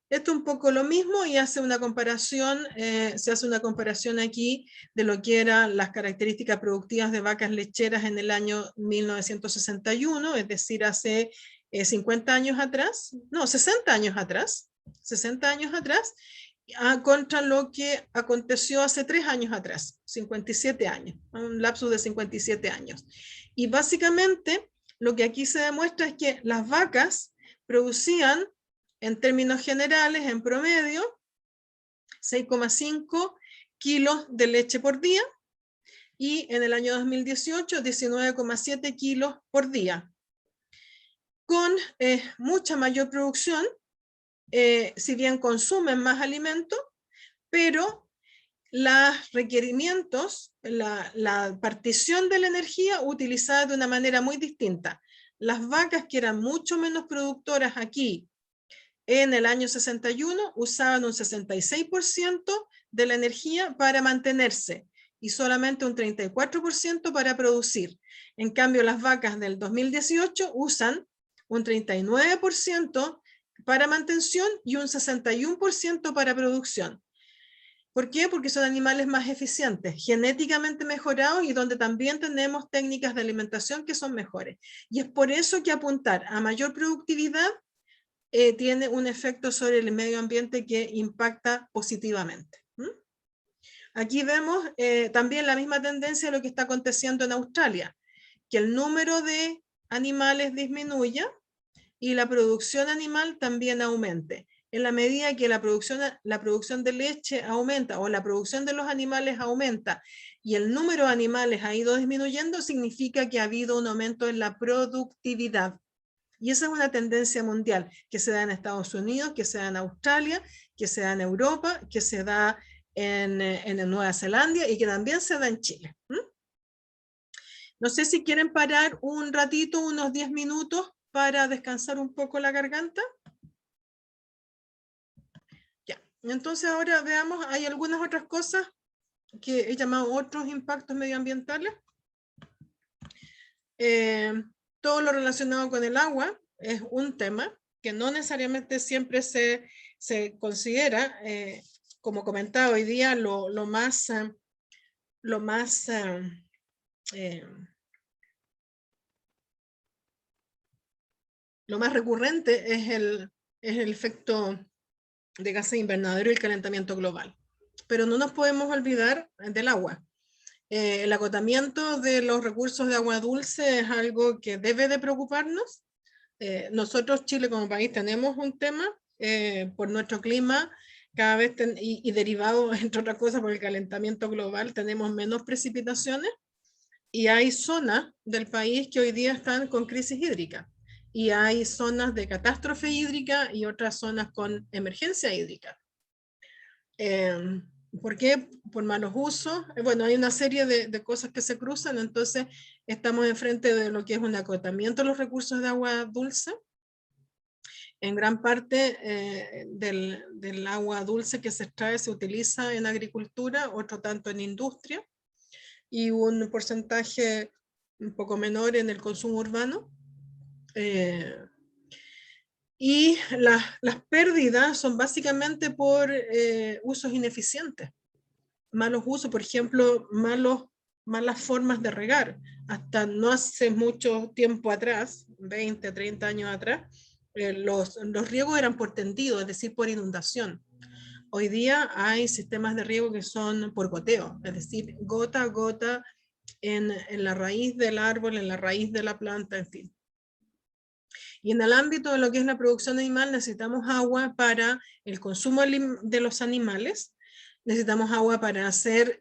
Esto es un poco lo mismo y hace una comparación, se hace una comparación aquí de lo que eran las características productivas de vacas lecheras en el año 1961, es decir, hace 50 años atrás, no, 60 años atrás, contra lo que aconteció hace 3 años atrás, 57 años, un lapso de 57 años. Y básicamente lo que aquí se demuestra es que las vacas producían, en términos generales, en promedio, 6,5 kilos de leche por día, y en el año 2018, 19,7 kilos por día. Con mucha mayor producción, si bien consumen más alimento, pero los requerimientos, la partición de la energía utilizada de una manera muy distinta. Las vacas que eran mucho menos productoras aquí en el año 61 usaban un 66% de la energía para mantenerse y solamente un 34% para producir. En cambio, las vacas del 2018 usan un 39% para mantención y un 61% para producción. ¿Por qué? Porque son animales más eficientes, genéticamente mejorados y donde también tenemos técnicas de alimentación que son mejores. Y es por eso que apuntar a mayor productividad tiene un efecto sobre el medio ambiente que impacta positivamente. Aquí vemos también la misma tendencia de lo que está aconteciendo en Australia, que el número de animales disminuya y la producción animal también aumente. En la medida que la producción de leche aumenta o la producción de los animales aumenta y el número de animales ha ido disminuyendo, significa que ha habido un aumento en la productividad. Y esa es una tendencia mundial que se da en Estados Unidos, que se da en Australia, que se da en Europa, que se da en Nueva Zelanda y que también se da en Chile. No sé si quieren parar un ratito, unos 10 minutos, para descansar un poco la garganta. Ya, entonces ahora veamos, hay algunas otras cosas que he llamado otros impactos medioambientales. Todo lo relacionado con el agua es un tema que no necesariamente siempre se considera. Como comentaba hoy día, lo más recurrente es el efecto de gases invernadero y el calentamiento global. Pero no nos podemos olvidar del agua. El agotamiento de los recursos de agua dulce es algo que debe de preocuparnos. Nosotros, Chile como país, tenemos un tema por nuestro clima, cada vez y derivado, entre otras cosas, por el calentamiento global, tenemos menos precipitaciones y hay zonas del país que hoy día están con crisis hídrica y hay zonas de catástrofe hídrica y otras zonas con emergencia hídrica. ¿Por qué? Por malos usos. Bueno, hay una serie de cosas que se cruzan, entonces estamos enfrente de lo que es un acotamiento de los recursos de agua dulce. En gran parte del agua dulce que se extrae se utiliza en agricultura, otro tanto en industria, y un porcentaje un poco menor en el consumo urbano. Y las pérdidas son básicamente por usos ineficientes. Malos usos, por ejemplo, malas formas de regar. Hasta no hace mucho tiempo atrás, 20, 30 años atrás, los riegos eran por tendido, es decir, por inundación. Hoy día hay sistemas de riego que son por goteo, es decir, gota a gota en la raíz del árbol, en la raíz de la planta, en fin. Y en el ámbito de lo que es la producción animal necesitamos agua para el consumo de los animales, necesitamos agua para hacer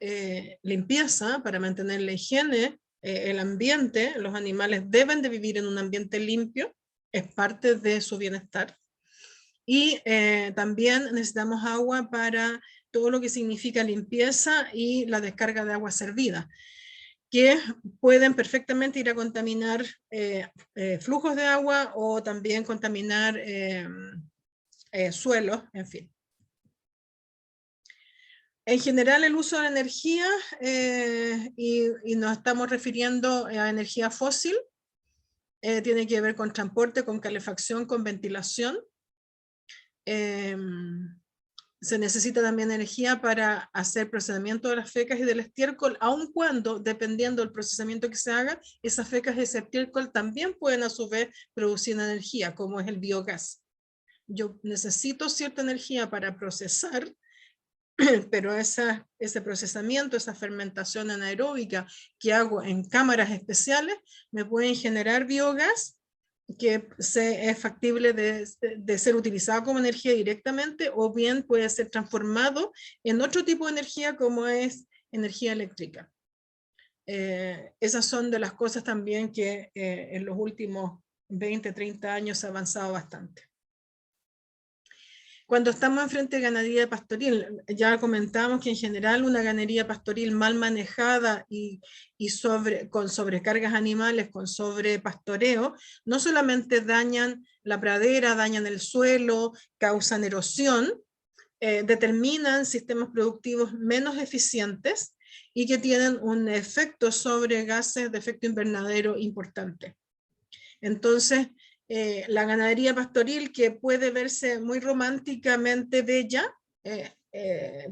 limpieza, para mantener la higiene, el ambiente. Los animales deben de vivir en un ambiente limpio, es parte de su bienestar. Y también necesitamos agua para todo lo que significa limpieza y la descarga de agua servida, que pueden perfectamente ir a contaminar flujos de agua o también contaminar suelos, en fin. En general, el uso de la energía, y nos estamos refiriendo a energía fósil, tiene que ver con transporte, con calefacción, con ventilación. Se necesita también energía para hacer procesamiento de las fecas y del estiércol, aun cuando, dependiendo del procesamiento que se haga, esas fecas y ese estiércol también pueden a su vez producir energía, como es el biogás. Yo necesito cierta energía para procesar, pero ese procesamiento, esa fermentación anaeróbica que hago en cámaras especiales, me pueden generar biogás que es factible de ser utilizado como energía directamente, o bien puede ser transformado en otro tipo de energía como es energía eléctrica. Esas son de las cosas también que en los últimos 20, 30 años ha avanzado bastante. Cuando estamos enfrente de ganadería pastoril, ya comentamos que en general una ganadería pastoril mal manejada y con sobrecargas animales, con sobrepastoreo, no solamente dañan la pradera, dañan el suelo, causan erosión, determinan sistemas productivos menos eficientes y que tienen un efecto sobre gases de efecto invernadero importante. Entonces, la ganadería pastoril, que puede verse muy románticamente bella,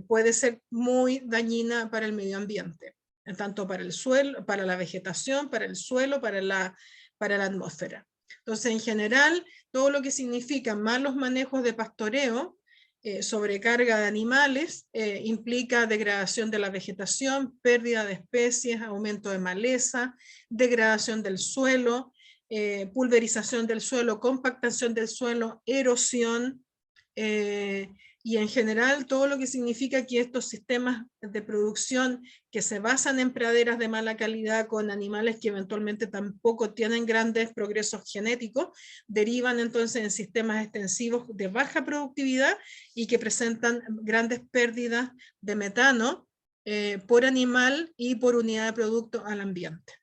puede ser muy dañina para el medio ambiente, tanto para el suelo, para la vegetación, para el suelo, para la atmósfera. Entonces, en general, todo lo que significa malos manejos de pastoreo, sobrecarga de animales, implica degradación de la vegetación, pérdida de especies, aumento de maleza, degradación del suelo, pulverización del suelo, compactación del suelo, erosión, y en general todo lo que significa que estos sistemas de producción que se basan en praderas de mala calidad con animales que eventualmente tampoco tienen grandes progresos genéticos, derivan entonces en sistemas extensivos de baja productividad y que presentan grandes pérdidas de metano por animal y por unidad de producto al ambiente.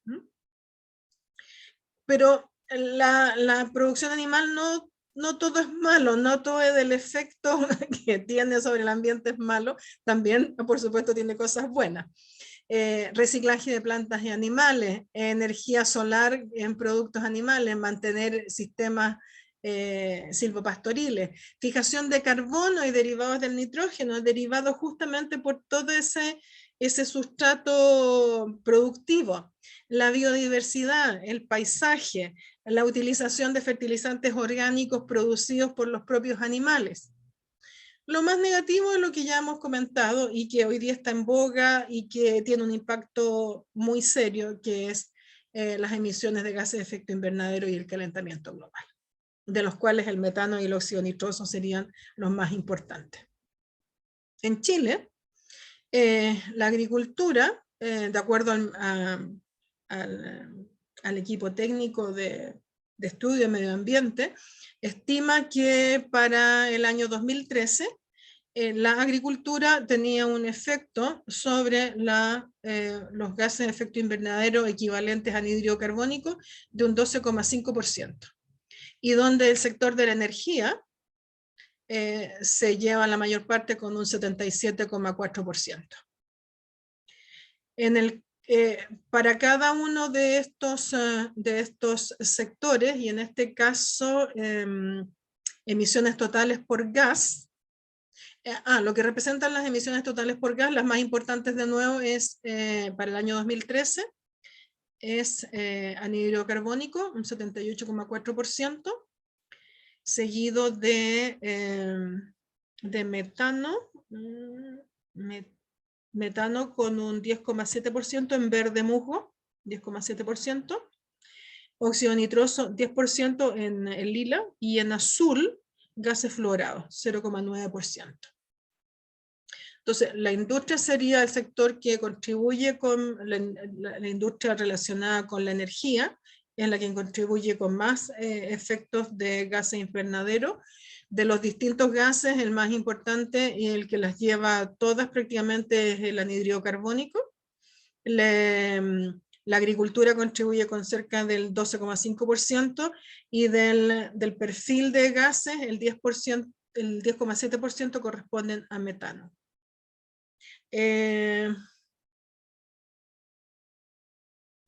Pero la producción animal no todo es malo, no todo el efecto que tiene sobre el ambiente es malo, también por supuesto tiene cosas buenas. Reciclaje de plantas y animales, energía solar en productos animales, mantener sistemas silvopastoriles, fijación de carbono y derivados del nitrógeno, derivados justamente por todo ese sustrato productivo, la biodiversidad, el paisaje, la utilización de fertilizantes orgánicos producidos por los propios animales. Lo más negativo es lo que ya hemos comentado y que hoy día está en boga y que tiene un impacto muy serio, que es las emisiones de gases de efecto invernadero y el calentamiento global, de los cuales el metano y el óxido nitroso serían los más importantes. En Chile, la agricultura, de acuerdo al equipo técnico de estudio de medio ambiente, estima que para el año 2013 la agricultura tenía un efecto sobre los gases de efecto invernadero equivalentes a anhídrido carbónico de un 12,5%, y donde el sector de la energía se lleva la mayor parte con un 77,4%. Para cada uno de estos sectores, y en este caso emisiones totales por gas, lo que representan las emisiones totales por gas, las más importantes de nuevo es para el año 2013, es anhídrido carbónico, un 78,4%, seguido de metano, metano con un 10,7% en verde musgo, 10,7%, óxido nitroso 10% en el lila, y en azul gases fluorados, 0,9%. Entonces, la industria sería el sector que contribuye con la industria relacionada con la energía, es la que contribuye con más efectos de gases invernadero. De los distintos gases, el más importante y el que las lleva todas prácticamente es el anhídrido carbónico. La agricultura contribuye con cerca del 12,5%, y del perfil de gases, el 10,7% corresponden a metano.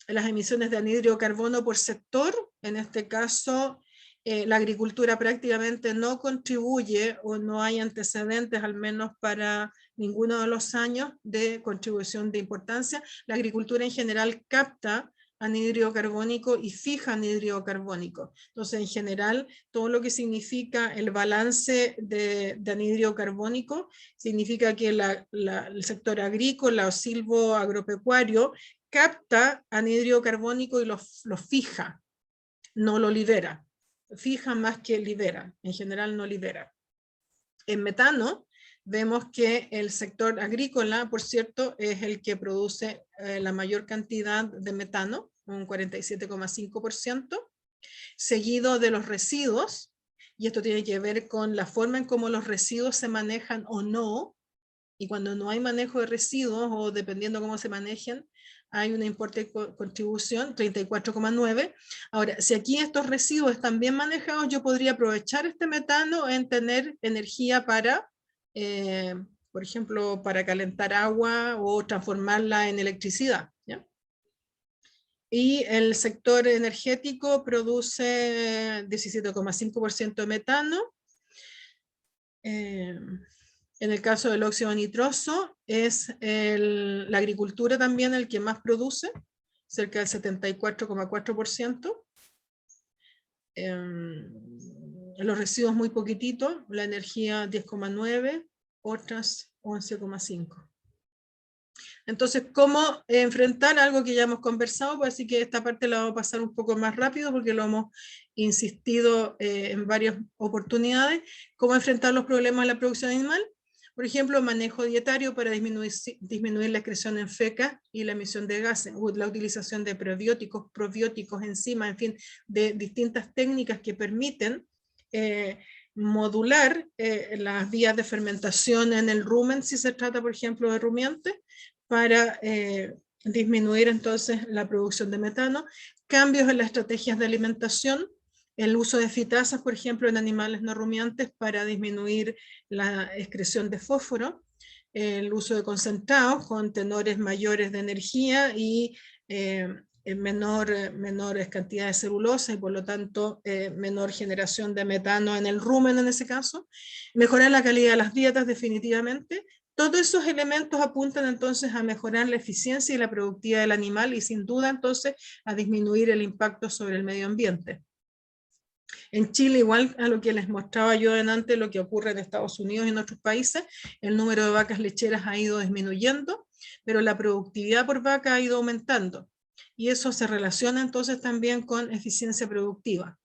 Las emisiones de anhídrido carbono por sector, en este caso la agricultura prácticamente no contribuye, o no hay antecedentes al menos para ninguno de los años de contribución de importancia. La agricultura en general capta anhídrido carbónico y fija anhídrido carbónico. Entonces, en general, todo lo que significa el balance de anhídrido carbónico significa que el sector agrícola o silvoagropecuario capta anhídrido carbónico y lo fija, no lo libera. Fija más que libera, en general no libera. En metano, vemos que el sector agrícola, por cierto, es el que produce la mayor cantidad de metano, un 47,5%, seguido de los residuos, y esto tiene que ver con la forma en cómo los residuos se manejan o no, y cuando no hay manejo de residuos, o dependiendo cómo se manejen, hay una importante contribución, 34,9%. Ahora, si aquí estos residuos están bien manejados, yo podría aprovechar este metano en tener energía para, por ejemplo, para calentar agua o transformarla en electricidad, ¿ya? Y el sector energético produce 17,5% de metano. En el caso del óxido nitroso, es la agricultura también el que más produce, cerca del 74,4%. Los residuos muy poquititos, la energía 10,9%, otras 11,5%. Entonces, ¿cómo enfrentar algo que ya hemos conversado? Pues así que esta parte la vamos a pasar un poco más rápido porque lo hemos insistido en varias oportunidades. ¿Cómo enfrentar los problemas de la producción animal? Por ejemplo, manejo dietario para disminuir la excreción en fecas y la emisión de gases, la utilización de prebióticos, probióticos, enzimas, en fin, de distintas técnicas que permiten modular las vías de fermentación en el rumen, si se trata, por ejemplo, de rumiantes, para disminuir entonces la producción de metano, cambios en las estrategias de alimentación, el uso de fitasas, por ejemplo, en animales no rumiantes para disminuir la excreción de fósforo, el uso de concentrados con tenores mayores de energía y menores cantidades de celulosa y por lo tanto menor generación de metano en el rumen en ese caso, mejorar la calidad de las dietas definitivamente. Todos esos elementos apuntan entonces a mejorar la eficiencia y la productividad del animal y sin duda entonces a disminuir el impacto sobre el medio ambiente. En Chile, igual a lo que les mostraba yo delante, lo que ocurre en Estados Unidos y en otros países, el número de vacas lecheras ha ido disminuyendo, pero la productividad por vaca ha ido aumentando. Y eso se relaciona entonces también con eficiencia productiva.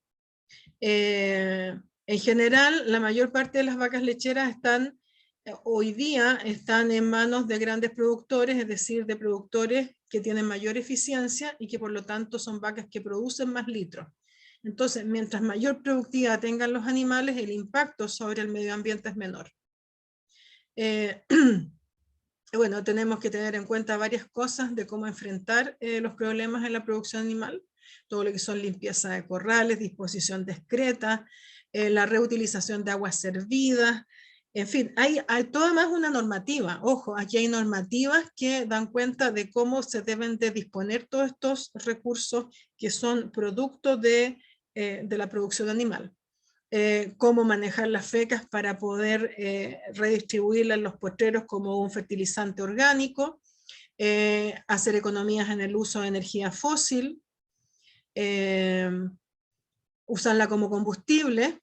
En general, la mayor parte de las vacas lecheras hoy día están en manos de grandes productores, es decir, de productores que tienen mayor eficiencia y que por lo tanto son vacas que producen más litros. Entonces, mientras mayor productividad tengan los animales, el impacto sobre el medio ambiente es menor. Bueno, tenemos que tener en cuenta varias cosas de cómo enfrentar los problemas en la producción animal, todo lo que son limpieza de corrales, disposición discreta, la reutilización de aguas servidas, en fin, hay toda más una normativa. Ojo, aquí hay normativas que dan cuenta de cómo se deben de disponer todos estos recursos que son producto de la producción animal. Cómo manejar las fecas para poder redistribuirlas en los potreros como un fertilizante orgánico, hacer economías en el uso de energía fósil, usarla como combustible.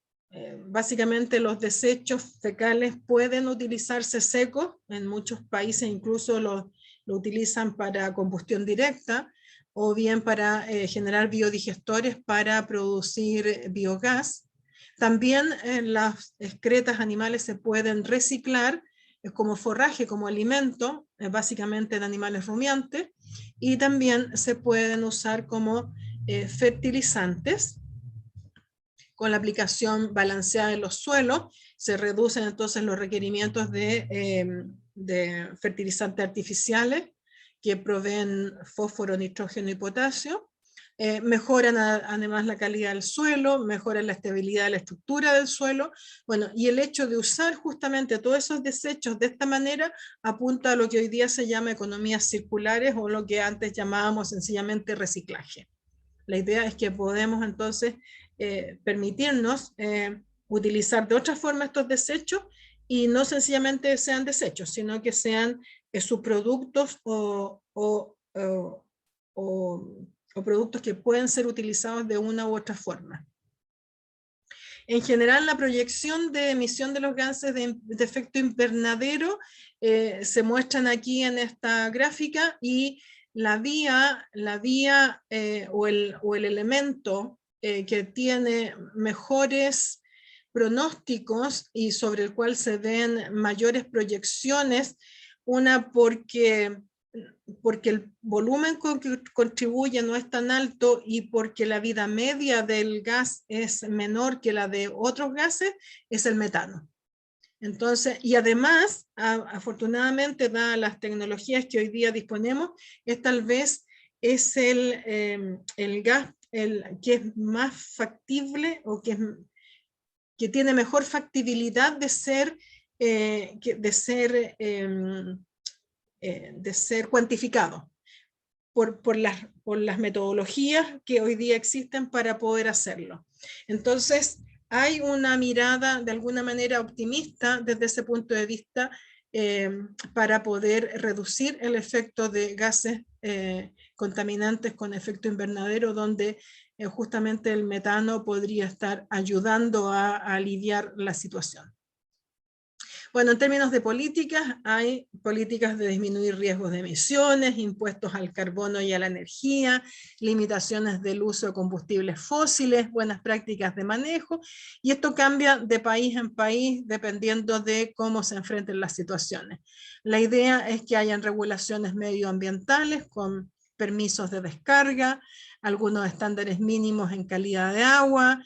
Básicamente los desechos fecales pueden utilizarse secos, en muchos países incluso lo utilizan para combustión directa, o bien para generar biodigestores para producir biogás. También las excretas animales se pueden reciclar como forraje, como alimento, básicamente de animales rumiantes, y también se pueden usar como fertilizantes. Con la aplicación balanceada en los suelos, se reducen entonces los requerimientos de fertilizantes artificiales que proveen fósforo, nitrógeno y potasio. Mejoran además la calidad del suelo, mejoran la estabilidad de la estructura del suelo. Bueno, y el hecho de usar justamente todos esos desechos de esta manera apunta a lo que hoy día se llama economías circulares o lo que antes llamábamos sencillamente reciclaje. La idea es que podemos entonces permitirnos utilizar de otra forma estos desechos y no sencillamente sean desechos, sino que sean subproductos o productos que pueden ser utilizados de una u otra forma. En general, la proyección de emisión de los gases de efecto invernadero se muestran aquí en esta gráfica y la vía o el elemento que tiene mejores pronósticos y sobre el cual se ven mayores proyecciones, una porque el volumen con que contribuye no es tan alto y porque la vida media del gas es menor que la de otros gases, es el metano. Entonces, y además, afortunadamente, dadas las tecnologías que hoy día disponemos, tal vez es el gas que es más factible o que tiene mejor factibilidad de ser cuantificado por las metodologías que hoy día existen para poder hacerlo. Entonces, hay una mirada de alguna manera optimista desde ese punto de vista para poder reducir el efecto de gases contaminantes con efecto invernadero, donde justamente el metano podría estar ayudando a aliviar la situación. Bueno, en términos de políticas, hay políticas de disminuir riesgos de emisiones, impuestos al carbono y a la energía, limitaciones del uso de combustibles fósiles, buenas prácticas de manejo, y esto cambia de país en país dependiendo de cómo se enfrenten las situaciones. La idea es que hayan regulaciones medioambientales con permisos de descarga, algunos estándares mínimos en calidad de agua,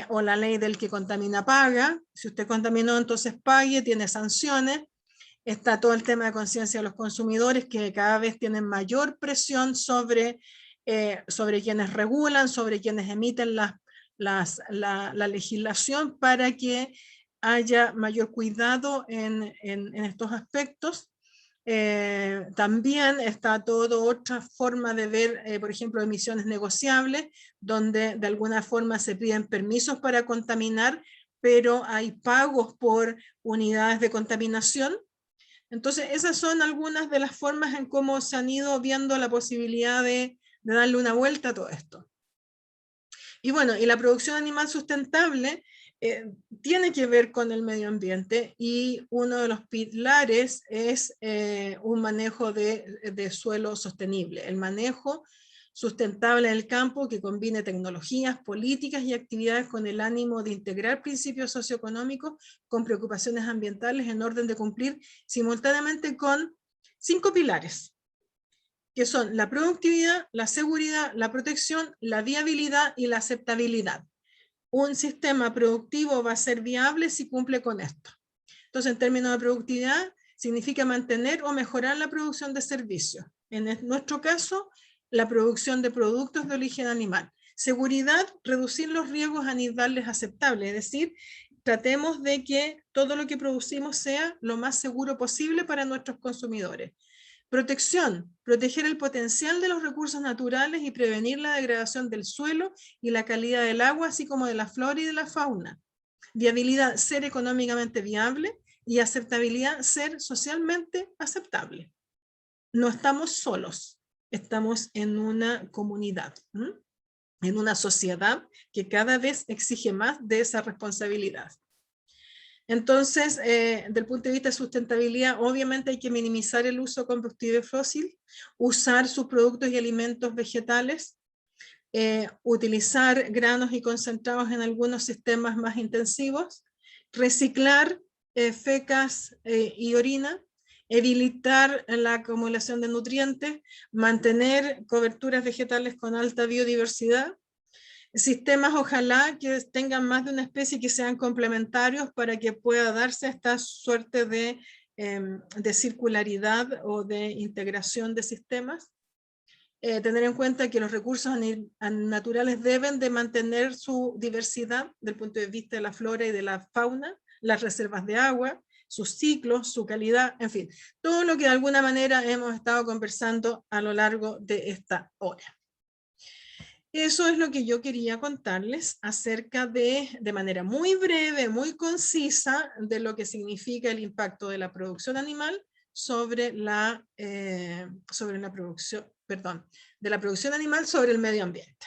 o la ley del que contamina paga. Si usted contaminó, entonces pague, tiene sanciones. Está todo el tema de conciencia de los consumidores, que cada vez tienen mayor presión sobre quienes regulan, sobre quienes emiten la legislación, para que haya mayor cuidado en estos aspectos. También está toda otra forma de ver, por ejemplo, emisiones negociables, donde de alguna forma se piden permisos para contaminar, pero hay pagos por unidades de contaminación. Entonces, esas son algunas de las formas en cómo se han ido viendo la posibilidad de darle una vuelta a todo esto. Y bueno, y la producción animal sustentable tiene que ver con el medio ambiente, y uno de los pilares es un manejo de suelo sostenible, el manejo sustentable del campo que combine tecnologías, políticas y actividades con el ánimo de integrar principios socioeconómicos con preocupaciones ambientales en orden de cumplir simultáneamente con 5 pilares, que son la productividad, la seguridad, la protección, la viabilidad y la aceptabilidad. Un sistema productivo va a ser viable si cumple con esto. Entonces, en términos de productividad, significa mantener o mejorar la producción de servicios. En nuestro caso, la producción de productos de origen animal. Seguridad, reducir los riesgos a niveles aceptables, es decir, tratemos de que todo lo que producimos sea lo más seguro posible para nuestros consumidores. Protección, proteger el potencial de los recursos naturales y prevenir la degradación del suelo y la calidad del agua, así como de la flora y de la fauna. Viabilidad, ser económicamente viable, y aceptabilidad, ser socialmente aceptable. No estamos solos, estamos en una comunidad, en una sociedad que cada vez exige más de esa responsabilidad. Entonces, del punto de vista de sustentabilidad, obviamente hay que minimizar el uso de combustible fósil, usar sus productos y alimentos vegetales, utilizar granos y concentrados en algunos sistemas más intensivos, reciclar fecas y orina, evitar la acumulación de nutrientes, mantener coberturas vegetales con alta biodiversidad, sistemas ojalá que tengan más de una especie, que sean complementarios para que pueda darse esta suerte de circularidad o de integración de sistemas. Tener en cuenta que los recursos naturales deben de mantener su diversidad del punto de vista de la flora y de la fauna, las reservas de agua, sus ciclos, su calidad, en fin, todo lo que de alguna manera hemos estado conversando a lo largo de esta hora. Eso es lo que yo quería contarles acerca de manera muy breve, muy concisa, de lo que significa el impacto de la producción animal sobre la producción, de la producción animal sobre el medio ambiente.